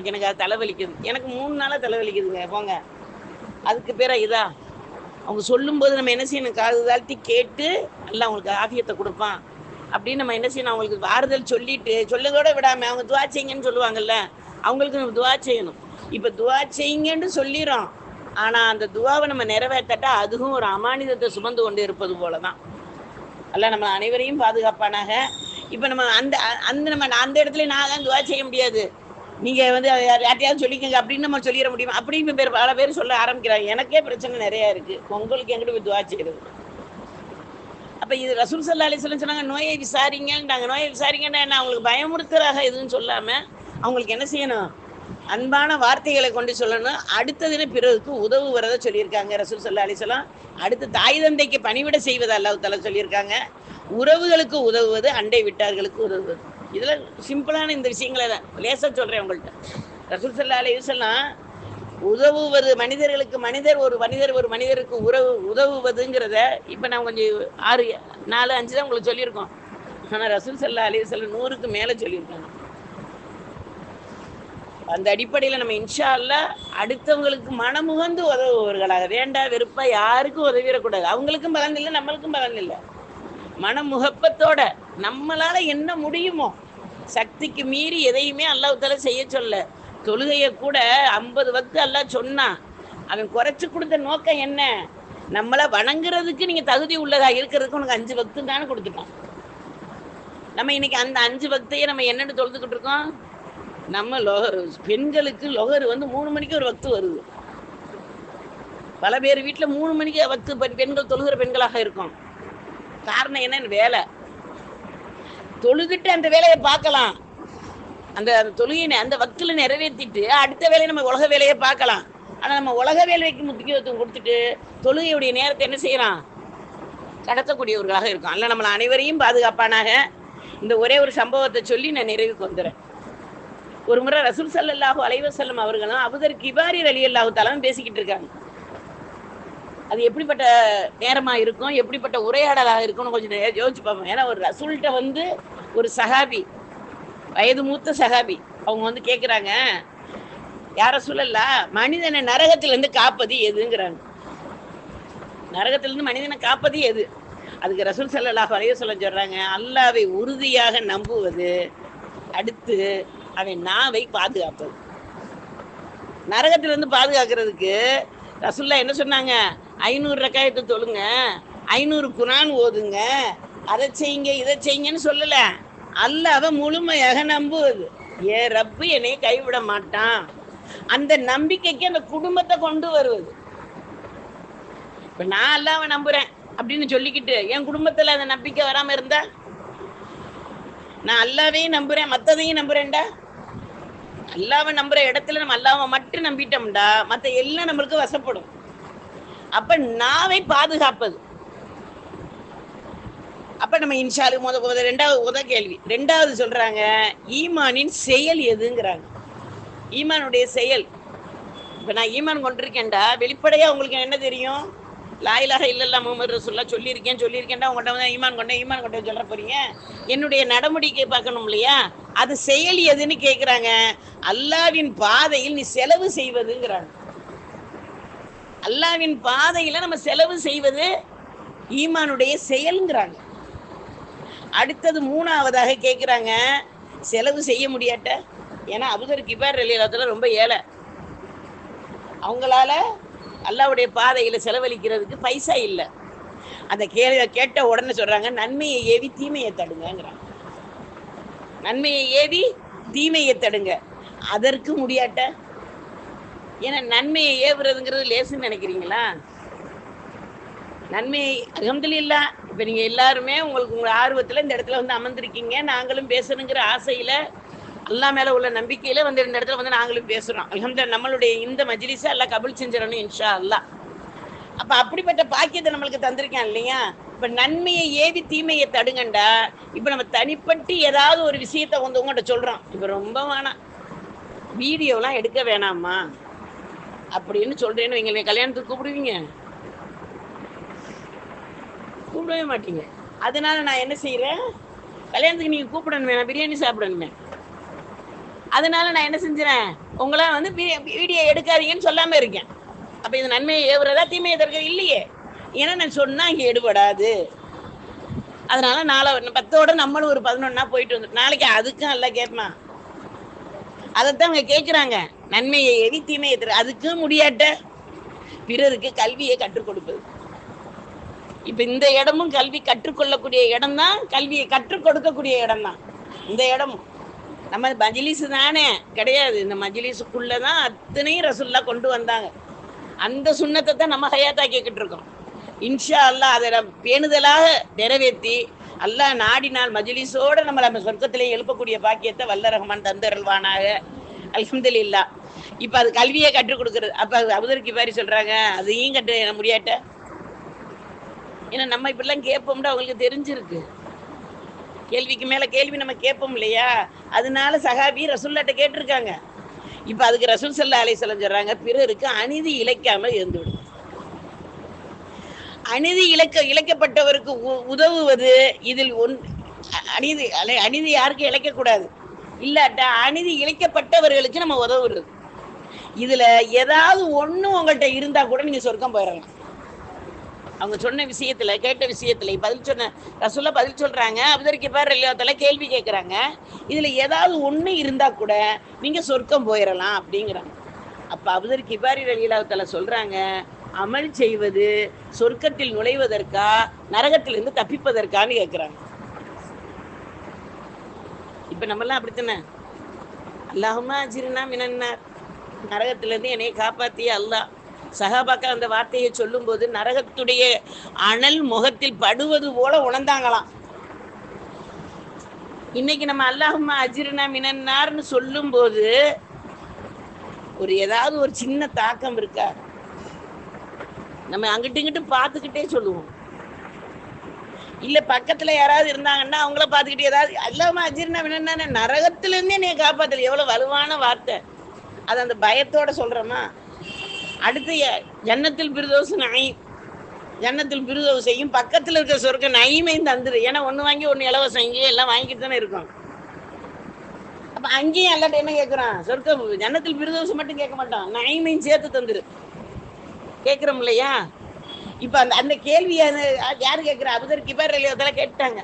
எனக்கு அது தலைவலிக்குது, எனக்கு 3 நாளாக தலைவலிக்குதுங்க போங்க, அதுக்கு பேர இதா? அவங்க சொல்லும்போது நம்ம என்ன செய்யணும்? காது தாழ்த்தி கேட்டு எல்லாம் அவங்களுக்கு ஆஃபியத்தை கொடுப்பான் அப்படின்னு நம்ம என்ன செய்யணும்? அவங்களுக்கு ஆறுதல் சொல்லிட்டு சொல்லதோட விடாமல் அவங்க துவா செய்யுங்கன்னு சொல்லுவாங்கல்ல, அவங்களுக்கு நம்ம துவா செய்யணும். இப்போ துவா செய்யுங்கன்னு சொல்லிடுறோம், ஆனால் அந்த துவாவை நம்ம நிறைவேற்றட்டா அதுவும் ஒரு அமானிதத்தை சுமந்து கொண்டு இருப்பது போல தான். அல்ல நம்ம அனைவரையும் பாதுகாப்பானாக. இப்போ நம்ம அந்த இடத்துல நான் தான் துவா செய்ய முடியாது, நீங்கள் வந்து யார்ட்டையாவது சொல்லிக்கங்க அப்படின்னு நம்ம சொல்லிட முடியுமா? அப்படின்னு பல பேர் சொல்ல ஆரம்பிக்கிறாங்க. எனக்கே பிரச்சனை நிறையா இருக்குது, உங்களுக்கு எங்கிட்ட போய் துவா செய்கிறது? அப்போ இது ரசூல் ஸல்லல்லாஹு அலைஹி வஸல்லம் சொன்னாங்க நோயை விசாரிங்கன்றாங்க. நோயை விசாரிங்கன்னா என்ன? அவங்களுக்கு பயமுறுத்துறாக எதுவும் சொல்லாமல் அவங்களுக்கு என்ன செய்யணும்? அன்பான வார்த்தைகளை கொண்டு சொல்லணும். அடுத்ததுன்னு பிறருக்கு உதவுவதை சொல்லியிருக்காங்க ரசூல் ஸல்லல்லாஹு அலைஹி வஸல்லம். அடுத்து தாய் தந்தைக்கு பணிவிட செய்வது அல்லாஹ் தஆலா சொல்லியிருக்காங்க. உறவுகளுக்கு உதவுவது, அண்டை விட்டார்களுக்கு உதவுவது. இதில் சிம்பிளான இந்த விஷயங்களை தான் லேசாக சொல்கிறேன் உங்கள்கிட்ட. ரசூல் ஸல்லல்லாஹு அலைஹி வஸல்லம் உதவுவது, மனிதர் ஒரு மனிதருக்கு உதவுவதுங்கிறத இப்போ நான் கொஞ்சம் 6, 4, 5 தான் உங்களுக்கு சொல்லியிருக்கோம். ஆனால் ரசூல் ஸல்லல்லாஹு அலைஹி வஸல்லம் 100க்கு மேலே சொல்லியிருக்காங்க. அந்த அடிப்படையில் நம்ம இன்ஷா அல்லாஹ் அடுத்தவங்களுக்கு மனமுகந்து உதவுவர்களாக, வேண்டா வெறுப்பா யாருக்கும் உதவிடக்கூடாது. அவங்களுக்கும் பலன் இல்லை, நம்மளுக்கும் பலன் இல்லை. மனமுகப்பத்தோட நம்மளால என்ன முடியுமோ சக்திக்கு மீறி எதையுமே அல்லாஹ் தஆலா செய்ய சொல்ல. தொழுகையை கூட 50 வக்து அல்லாஹ் சொன்னான். அவன் குறைச்சி கொடுத்த நோக்கம் என்ன? நம்மளை வணங்குறதுக்கு நீங்கள் தகுதி உள்ளதா இருக்கிறதுக்கு உனக்கு 5 வக்து தானே கொடுத்துட்டான். நம்ம இன்னைக்கு அந்த 5 வக்தையே நம்ம என்னென்னு தொழுதுகிட்டு இருக்கோம்? நம்ம பெண்களுக்கு லொகர் வந்து 3 மணிக்கு ஒரு வக்து வருது. பல பேர் வீட்டில் 3 மணிக்கு வக்து பெண்கள் தொழுகிற பெண்களாக இருக்கும். காரணம் என்னன்னு? வேலை. தொழுதுட்டு அந்த வேலையை பார்க்கலாம், அந்த தொழுகையை அந்த வக்தில் நிறைவேற்றிட்டு அடுத்த வேலையை நம்ம உலக வேலையை பார்க்கலாம். ஆனால் நம்ம உலக வேலைக்கு முக்கியத்துவம் கொடுத்துட்டு தொழுகையுடைய நேரத்தை என்ன செய்யலாம்? கடத்தக்கூடியவர்களாக இருக்கும். அல்ல நம்மளை அனைவரையும் பாதுகாப்பானாக. இந்த ஒரே ஒரு சம்பவத்தை சொல்லி நான் நிறைவுக்கு வந்துடுறேன். ஒரு முறை ரசூல் ஸல்லல்லாஹு அலைஹி வஸல்லம் அவர்களும் அபூதர் கிபாரி ரலியல்லாஹு தஆலா பேசிக்கிட்டு இருக்காங்க. அது எப்படிப்பட்ட நேரமாக இருக்கும், எப்படிப்பட்ட உரையாடலாக இருக்கும்னு கொஞ்சம் யோசிச்சு பார்ப்போம். ஏன்னா ஒரு ரசூல்கிட்ட வந்து ஒரு சஹாபி, வயது மூத்த சஹாபி, அவங்க வந்து கேட்குறாங்க, யார ரசூலல்லாஹ் மனிதனை நரகத்திலேருந்து காப்பது எதுங்கிறாங்க. நரகத்திலேருந்து மனிதனை காப்பது எது? அதுக்கு ரசூல் ஸல்லல்லாஹு அலைஹி வஸல்லம் சொல்கிறாங்க, அல்லாஹ்வை உறுதியாக நம்புவது, அடுத்து அவன் நாவை பாதுகாப்பது. நரகத்திலிருந்து பாதுகாக்கிறதுக்கு ரசூல்லா என்ன சொன்னாங்க? 500 ரக்காயத்தை தொழுங்க, 500 குர்ஆன் ஓதுங்க, அதை செய்யுங்க இதை செய்யுங்கன்னு சொல்லல. அல்லாஹ்வை முழுமையாக நம்புவது. ஏ ரப்பு என்னை கைவிட மாட்டான், அந்த நம்பிக்கைக்கு அந்த குடும்பத்தை கொண்டு வருவது. இப்போ நான் அல்லாஹ்வை நம்புறேன் அப்படின்னு சொல்லிக்கிட்டு என் குடும்பத்தில் அந்த நம்பிக்கை வராமல் இருந்தா, நான் அல்லாஹ்வையும் நம்புறேன் மற்றதையும் நம்புறேன்டா. அல்லாஹ்வை நம்புற இடத்துல நம்ம அல்லாஹ்வை மட்டும் நம்பிட்டோம்டா, மற்ற எல்லாம் நம்மளுக்கு வசப்படும். அப்ப நாவை பாதுகாப்பது. அப்ப நம்ம இன்ஷால்லா ரெண்டாவது கேள்வி. ரெண்டாவது சொல்றாங்க ஈமானின் செயல் எதுங்கிறாங்க. ஈமானுடைய செயல். இப்ப நான் ஈமான் கொண்டிருக்கேன்டா, வெளிப்படையா உங்களுக்கு என்ன தெரியும்? லா இலாஹ இல்லல்லாஹ் முஹம்மது ரசூலுல்லாஹ் சொல்லியிருக்கேன்டா, உங்கள்கிட்ட வந்து ஈமான் கொண்டேன் சொல்ல போறீங்க. என்னுடைய நடமுடிக்கை பார்க்கணும் இல்லையா? அது செயல் எதுன்னு கேட்குறாங்க. அல்லாஹ்வின் பாதையில் நீ செலவு செய்வதுங்கிறாங்க. அல்லாஹ்வின் பாதையில நம்ம செலவு செய்வது ஈமானுடைய செயல்ங்கிறாங்க. அடுத்தது 3ஆவதாக கேட்குறாங்க, செலவு செய்ய முடியாட்ட. ஏன்னா அபூதர் கிபார் ரலியல்லாஹு தஆலா ரொம்ப ஏழை, அவங்களால அல்லாஹ்வுடைய பாதையில் செலவழிக்கிறதுக்கு பைசா இல்லை. அந்த கேட்ட உடனே சொல்கிறாங்க, நன்மையை ஏவி தீமையை தடுங்கிறாங்க. நன்மையை ஏவி தீமையை தடுங்க. அதற்கு முடியாட்ட. ஏன்னா நன்மையை ஏவுறதுங்கிறது லேசுன்னு நினைக்கிறீங்களா? நன்மையை அல்ஹம்துலில்லாஹ் இப்போ நீங்கள் எல்லாருமே உங்கள் ஆர்வத்தில் இந்த இடத்துல வந்து அமர்ந்திருக்கீங்க. நாங்களும் பேசணுங்கிற ஆசையில், அல்லாஹ் மேலே உள்ள நம்பிக்கையில் வந்து இந்த இடத்துல வந்து நாங்களும் பேசுகிறோம். அல்ஹம்துலில்லாஹ் நம்மளுடைய இந்த மஜ்லிஸை அல்லாஹ் கபூல் செஞ்சிடணும் இன்ஷா அல்லாஹ். அப்ப அப்படிப்பட்ட பாக்கியத்தை நம்மளுக்கு தந்திருக்கான் இல்லையா? இப்ப நன்மையை ஏவி தீமையை தடுங்கண்டா, இப்ப நம்ம தனிப்பட்டு ஏதாவது ஒரு விஷயத்த வந்து உங்கள்கிட்ட சொல்றோம், இப்ப ரொம்ப வேணாம், வீடியோலாம் எடுக்க வேணாமா அப்படின்னு சொல்றேன்னு வைங்களேன், கல்யாணத்துக்கு கூப்பிடுவீங்க? கூப்பிடவே மாட்டீங்க. அதனால நான் என்ன செய்யறேன், கல்யாணத்துக்கு நீங்க கூப்பிடணுமே, நான் பிரியாணி சாப்பிடணுமே, அதனால நான் என்ன செஞ்சுறேன், உங்களா வந்து வீடியோ எடுக்காதீங்கன்னு சொல்லாம இருக்கேன். அப்ப இது நன்மையை ஏவுறதா தீமையை தடுக்க இல்லையே? ஏன்னா நான் சொன்னா இங்க எடுபடாது. அதனால நாளை 10ஓட நம்மளும் ஒரு 11 போயிட்டு வந்து நாளைக்கு அதுக்கும் எல்லாம் கேட்பான். அதைத்தான் அவங்க கேட்குறாங்க, நன்மையை ஏவி தீமையை தரு, அதுக்கும் முடியாட்ட பிறருக்கு கல்வியை கற்றுக் கொடுப்பது. இப்ப இந்த இடமும் கல்வி கற்றுக்கொள்ளக்கூடிய இடம் தான், கல்வியை கற்றுக் கொடுக்கக்கூடிய இடம் தான் இந்த இடமும். நம்ம மஜ்லிஸ் தானே கிடையாது, இந்த மஜ்லிஸுக்குள்ளதான் அத்தனையும் ரசூல்லா கொண்டு வந்தாங்க. அந்த சுண்ணத்தை தான் நம்ம ஹயாத்தாக்கிக்கிட்டு இருக்கோம். இன்ஷா அல்லாஹ் அதை பேணுதலாக நிறைவேற்றி அல்லாஹ் நாடினால் மஜ்லிஸோட நம்ம சொர்க்கத்திலே எழுப்பக்கூடிய பாக்கியத்தை வல்ல ரஹ்மான் தந்தருள்வானாக. அல்ஹம்துலில்லாஹ். இப்ப அது கல்வியை கற்றுக் கொடுக்கறது. அப்ப அபூதர் கிஃபாரி சொல்றாங்க, அதையும் கற்று முடியாட்ட. ஏன்னா நம்ம இப்படிலாம் கேட்போம்னு அவங்களுக்கு தெரிஞ்சிருக்கு, கேள்விக்கு மேல கேள்வி நம்ம கேட்போம் இல்லையா? அதனால சஹாபி ரசூல்லாட்ட கேட்டிருக்காங்க. இப்ப அதுக்கு ரசூல் ஸல்லல்லாஹு அலைஹி வஸல்லம் சொல்றாங்க, பிறருக்கு அநீதி இழைக்காமல் இருந்துவிடும். அநீதி இழைக்கப்பட்டவருக்கு உதவுவது இதில் அநீதி யாருக்கு இழைக்கக்கூடாது, இல்லாட்டா அநீதி இழைக்கப்பட்டவர்களுக்கு நம்ம உதவுறது. இதுல ஏதாவது ஒண்ணு உங்கள்கிட்ட இருந்தா கூட நீங்க சொர்க்கம் போயிடலாம். அவங்க சொன்ன விஷயத்துல, கேட்ட விஷயத்துல பதில் சொன்ன ரசூலா பதில் சொல்றாங்க, அபூதர் கிஃபாரி ரலியல்லாஹு அன்ஹு கேள்வி கேட்கறாங்க, இதுல ஏதாவது ஒண்ணு இருந்தா கூட நீங்க சொர்க்கம் போயிடலாம் அப்படிங்கிறாங்க. அப்ப அபூதர் கிஃபாரி ரலியல்லாஹு அன்ஹு சொல்றாங்க, அமல் செய்வது சொர்க்கத்தில் நுழைவதற்கா நரகத்திலிருந்து தப்பிப்பதற்கான்னு கேட்கிறாங்க. இப்ப நம்ம எல்லாம் அப்படித்தானே, அல்லாஹும்ம அஜிர்னா மினன்னார், நரகத்திலிருந்து என்னை காப்பாத்திய அல்லாஹ். சஹாபாக்கள் அந்த வார்த்தையை சொல்லும் போது நரகத்துடைய அனல் முகத்தில் படுவது போல உணர்ந்தாங்களாம். இன்னைக்கு நம்ம அல்லாஹும்ம அஜிர்னா மினன்னார்னு சொல்லும் போது ஒரு ஏதாவது ஒரு சின்ன தாக்கம் இருக்கா? நம்ம அங்கிட்டு இங்கிட்டு பார்த்துக்கிட்டே சொல்லுவோம். இல்ல பக்கத்துல யாராவது இருந்தாங்கன்னா அவங்கள பார்த்துக்கிட்டு ஏதாவது அல்லாஹும்ம அஜிர்னா மினன்னார், நரகத்திலிருந்தே நீ காப்பாத்தல, எவ்வளவு வலுவான வார்த்தை. அது அந்த பயத்தோட சொல்றோமா? அடுத்து ஜன்னத்துல் ஃபிர்தௌஸ் நயீம், ஜன்னத்துல் ஃபிர்தௌஸையும் பக்கத்துல இருக்க சொர்க்க நயீமையும் தந்துரு. ஏன்னா ஒண்ணு வாங்கி ஒண்ணு இலவசம், இங்கேயும் எல்லாம் வாங்கிட்டு தானே இருக்கோம். அப்ப அங்கேயும் எல்லாட்ட என்ன கேட்கிறான், சொர்க்க ஜன்னத்துல் ஃபிர்தௌஸ் மட்டும் கேட்க மாட்டான், நயீமையும் சேர்த்து தந்துரு கேட்கிறோம் இல்லையா? இப்ப அந்த கேள்வி யாரு கேட்கிறா? அபூதர் கிஃபாரி ரலியல்லாஹு அன்ஹு கேட்டாங்க.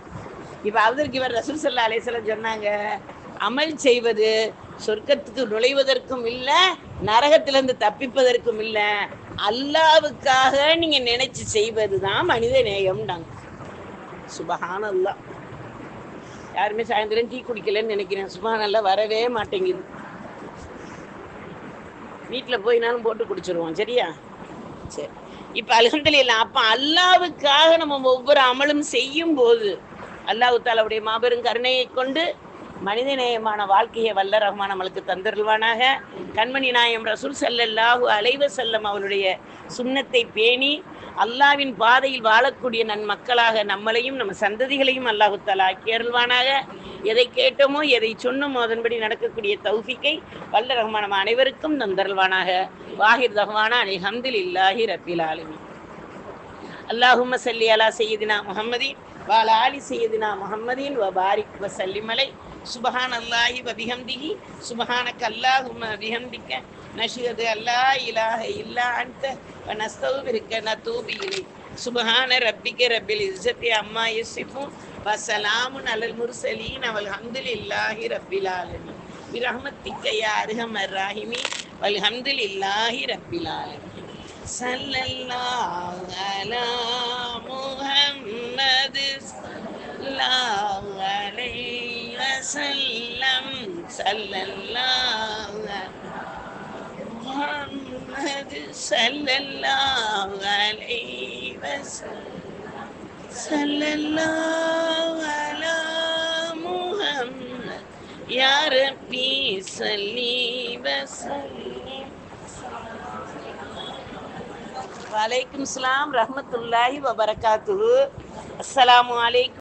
இப்ப அபூதர் கிஃபாரி ரசூல் ஸல்லல்லாஹு அலைஹி வஸல்லம் சொன்னாங்க, அமல் செய்வது சொர்க்கத்துக்கு நுழைவதற்கும் இல்ல, நரகத்திலிருந்து தப்பிப்பதற்கும் இல்ல, அல்லாவுக்காக நீங்க நினைச்சு செய்வதுதான் மனித நேயம்டாங்க. சுபஹானல்லாஹ். யாருமே சாயந்தரம் டீ குடிக்கலன்னு நினைக்கிறேன். சுபஹானல்லாஹ் வரவே மாட்டேங்குது. வீட்டுல போயினாலும் போட்டு குடிச்சிருவோம். சரியா? சரி. இப்ப அல்ஹம்துலில்லாஹ். அப்ப அல்லாவுக்காக நம்ம ஒவ்வொரு அமலும் செய்யும் போது அல்லாஹ் தஆலாவுடைய மாபெரும் கருணையை கொண்டு மனிதநேயமான வாழ்க்கையை வல்ல ரஹ்மான் நம்மளுக்கு தந்தருள்வானாக. கண்மணி நாயம் ரசூல் ஸல்லல்லாஹு அலைஹி வஸல்லம் அவருடைய சுன்னத்தை பேணி அல்லாவின் பாதையில் வாழக்கூடிய நன்மக்களாக நம்மளையும் நம்ம சந்ததிகளையும் அல்லாஹ் தஆலா ஆக்கி அருள்வானாக. எதை கேட்டோமோ எதை சொன்னோமோ அதன்படி நடக்கக்கூடிய தௌஃபீக்கை வல்ல ரஹ்மான் நம்ம அனைவருக்கும் தந்தருள்வானாக. வாஹிர் தஹ்வானா அல்ஹம்துலில்லாஹி ரப்பில் ஆலமீன். அல்லாஹும்ம ஸல்லி அலா சய்யிதினா முஹம்மதின் வ அலா ஆலி சய்யிதினா முஹம்மதின் வ பாரிக் வ சல்லிம் அலைஹி. சுப்ஹானல்லாஹி வ பிஹம்திஹி சுப்ஹானக அல்லாஹும்ம பிஹம்திக நஷ்ஹது அல்லா இலாஹ இல்லா அன்த வ நஸ்தக்ஃபிருக நதூபு இலைக். சுப்ஹான ரப்பிக ரப்பில் இஸ்ஸத்தி அம்மா யசிஃபூன் வ ஸலாமுன் அலல் முர்ஸலீன் வல்ஹம்துலில்லாஹி ரப்பில் ஆலமீன். பிரஹ்மத்திக யா அர்ஹமர் ராஹிமீன் வல்ஹம்துலில்லாஹி ரப்பில் ஆலமீன். ஸல்லல்லாஹு அலா முஹம்மது ஸல்லல்லாஹு அலைஹி வஸல்லம். ஸல்லல்லாஹு முஹம்மது ஸல்லல்லாஹு அலைஹி வஸல்லம். ஸல்லல்லாஹு அலா முஹம்மது யா ரப்பி ஸல்லி வஸல்லிம். வலைக்கும் ஸலாம் ரஹ்மத்துல்லாஹி வபரகாத்துஹு. அஸ்ஸலாமு அலைக்கும்.